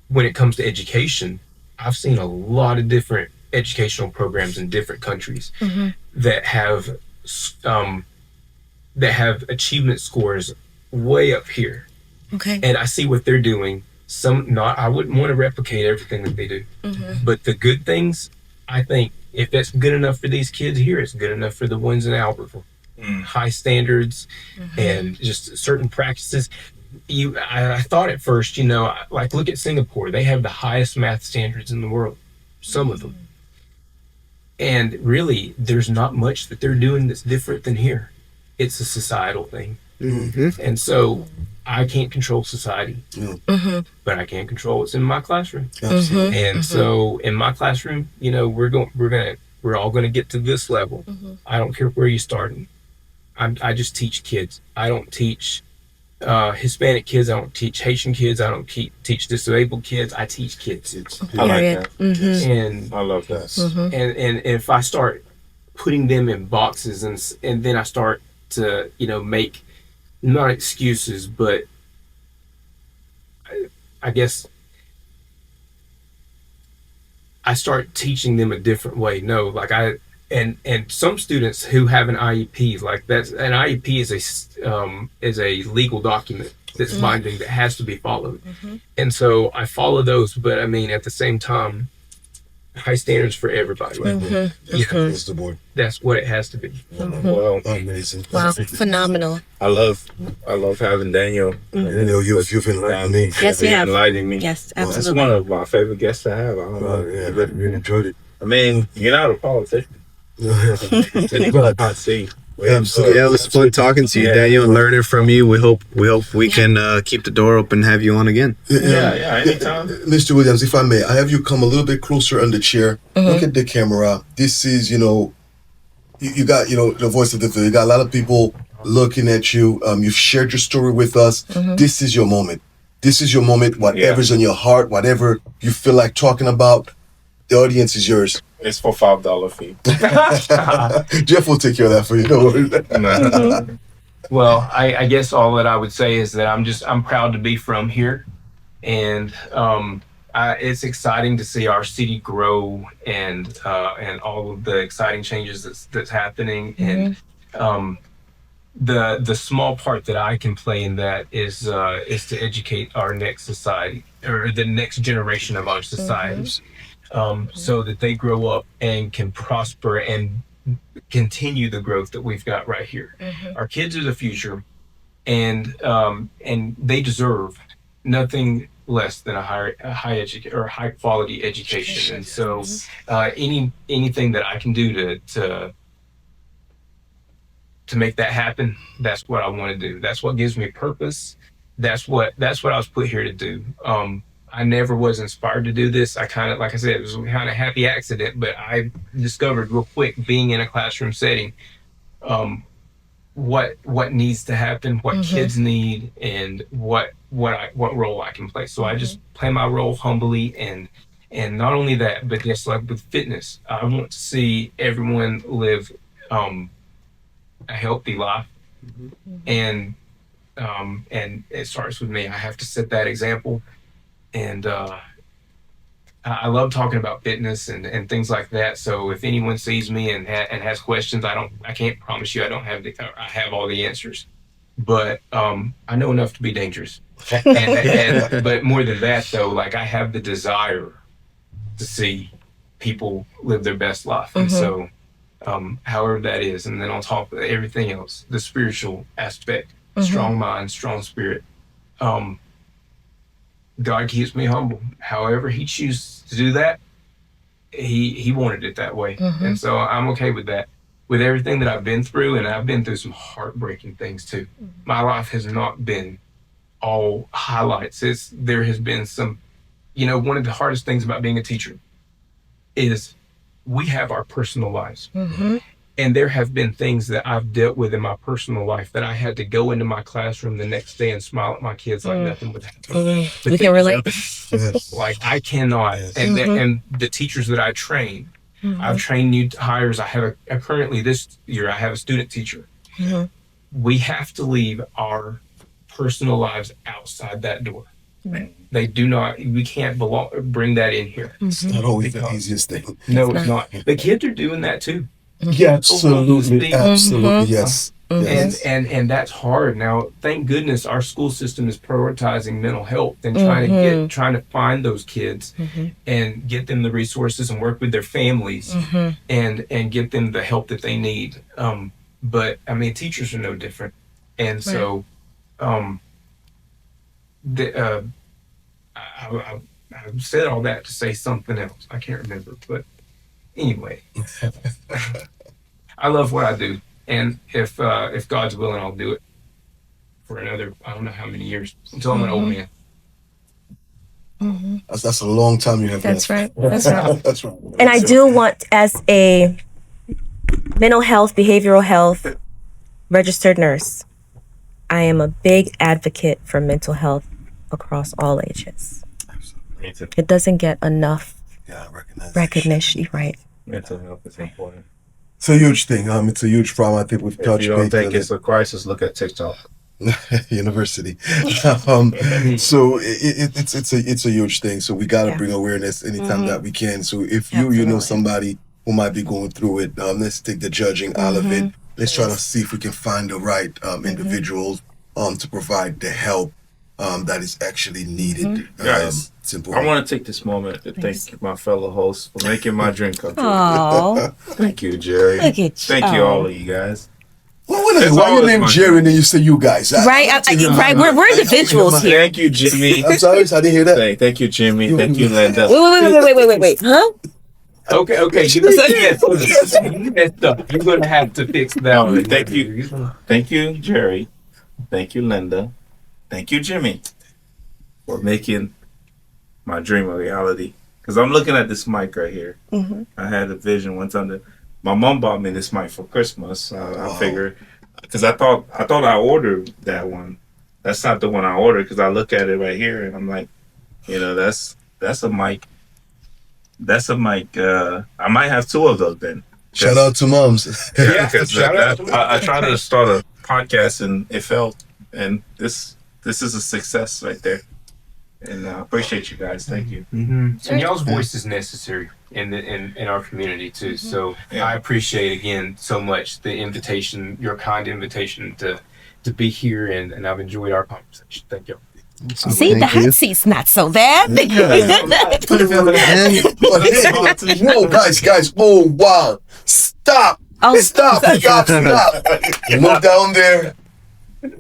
when it comes to education, I've seen a lot of different educational programs in different countries that have achievement scores way up here. Okay. And I see what they're doing. I wouldn't want to replicate everything that they do. But the good things, I think, if that's good enough for these kids here, it's good enough for the ones in Albertville. High standards and just certain practices. I thought at first, like, look at Singapore. They have the highest math standards in the world, some of them. And really, there's not much that they're doing that's different than here. It's a societal thing. And so I can't control society, but I can control what's in my classroom. And so in my classroom, we're all going to get to this level. I don't care where you started. I just teach kids. I don't teach Hispanic kids. I don't teach Haitian kids. I don't teach disabled kids. I teach kids. I like that. And I love that. and if I start putting them in boxes and then I start to make not excuses, but I guess I start teaching them a different way. No, like and some students who have an IEP, like an IEP is a legal document that's binding, that has to be followed. And so I follow those, but I mean, at the same time, high standards for everybody. That's the board. That's what it has to be. Well, Amazing. Wow, phenomenal. I love having Daniel. You've enlightened me. Yes, you have. Enlightening me. Yes, That's absolutely. one of my favorite guests to have. I don't know. Yeah, really enjoyed it. I mean, you're not a politician. I see. Absolutely. Yeah, it was fun talking to you, Daniel, and learning from you. We hope we can keep the door open and have you on again. Yeah, anytime. Mr. Williams, if I may, I have you come a little bit closer on the chair. Look at the camera. This is, you got, the voice of the Ville. You got a lot of people looking at you. You've shared your story with us. This is your moment. This is your moment. Whatever's on your heart, whatever you feel like talking about, the audience is yours. It's for $5 fee. Jeff will take care of that for you. Don't worry. Well, I guess all that I would say is that I'm proud to be from here, and it's exciting to see our city grow and all of the exciting changes that's happening. And the small part that I can play in that is to educate our next society, or the next generation of our societies, so that they grow up and can prosper and continue the growth that we've got right here. Our kids are the future, and they deserve nothing less than a high quality education. And so anything that I can do to make that happen, that's what I want to do. That's what gives me purpose. That's what I was put here to do. I never was inspired to do this. I kind of, like I said, it was a kind of happy accident, but I discovered real quick, being in a classroom setting, what needs to happen, what kids need, and what role I can play. So I just play my role humbly, and not only that, but just like with fitness, I want to see everyone live a healthy life, and it starts with me. I have to set that example, and I love talking about fitness and things like that. So if anyone sees me and has questions, I can't promise you I have all the answers, but I know enough to be dangerous. But more than that, though, like, I have the desire to see people live their best life, and so however that is, and then on top of everything else, the spiritual aspect, strong mind, strong spirit. God keeps me humble. However he chooses to do that, he wanted it that way. And so I'm okay with that. With everything that I've been through, and I've been through some heartbreaking things too. My life has not been all highlights. There has been some, one of the hardest things about being a teacher is we have our personal lives. And there have been things that I've dealt with in my personal life that I had to go into my classroom the next day and smile at my kids like nothing would happen. We can relate. Like, I cannot. And the teachers that I train, I've trained new hires. I have currently this year, I have a student teacher. We have to leave our personal lives outside that door. They do not. We can't bring that in here. It's not always the easiest thing. No, it's not. The kids are doing that too. Yeah, absolutely, absolutely, yes. And that's hard. Now, thank goodness our school system is prioritizing mental health and trying to find those kids and get them the resources and work with their families and get them the help that they need. But I mean, teachers are no different, and so I said all that to say something else. I can't remember, but anyway, I love what I do, and if God's willing, I'll do it for another, I don't know how many years, until I'm an old man. That's a long time you have. That's right. That's right. That's right. And I do want, as a mental health, behavioral health registered nurse, I am a big advocate for mental health across all ages. Absolutely. It doesn't get enough recognition, right? Mental health is important. It's a huge thing. It's a huge problem. I think we've touched. If you don't think it's a crisis, look at TikTok. University. So it's a huge thing. So we got to bring awareness anytime that we can. So if you know somebody who might be going through it, let's take the judging out of it. Let's try to see if we can find the right individuals to provide the help that is actually needed. Guys, simple. I want to take this moment to thank my fellow hosts for making my drink come true. Oh, Thank you, Jerry. look at you. Thank you, all of you guys. Well, why you name Jerry and then you say you guys? Right, right. We're individuals here. Thank you, Jimmy. I'm sorry, I didn't hear that. Thank you, Jimmy. Thank you, Linda. Wait. Huh? Okay. You messed up. You're gonna have to fix that one. Thank you, Jerry. Thank you, Linda. Thank you, Jimmy, for making my dream a reality. Because I'm looking at this mic right here. I had a vision one time that my mom bought me this mic for Christmas. I figured, because I thought I ordered that one. That's not the one I ordered, because I look at it right here and I'm like, that's a mic. That's a mic. I might have two of those then. Shout out to moms. Yeah, because I tried to start a podcast and it failed, and this is a success right there. And I appreciate you guys. Thank you. And y'all's voice is necessary in our community too. So I appreciate again so much the invitation, your kind invitation to be here, and I've enjoyed our conversation. Thank you. See, Thank the hot you. seat's not so bad. Whoa, guys! Oh wow! Stop! Oh, Stop! Look down there.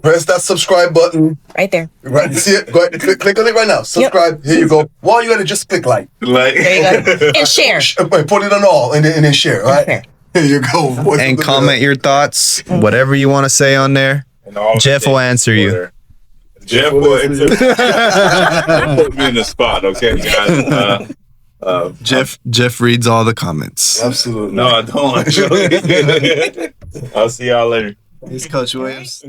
Press that subscribe button. right there. Right, you see it? Go ahead, click on it right now. Subscribe. Here you go. While you're at it, just click like. There you go. And share. Put it on all and then share. All right. Share. Here you go. And comment your thoughts, whatever you want to say on there. And all Jeff will answer you. Jeff will put me in the spot, okay, guys. Jeff reads all the comments. Absolutely. No, I don't. I'll see y'all later. He's Coach Williams.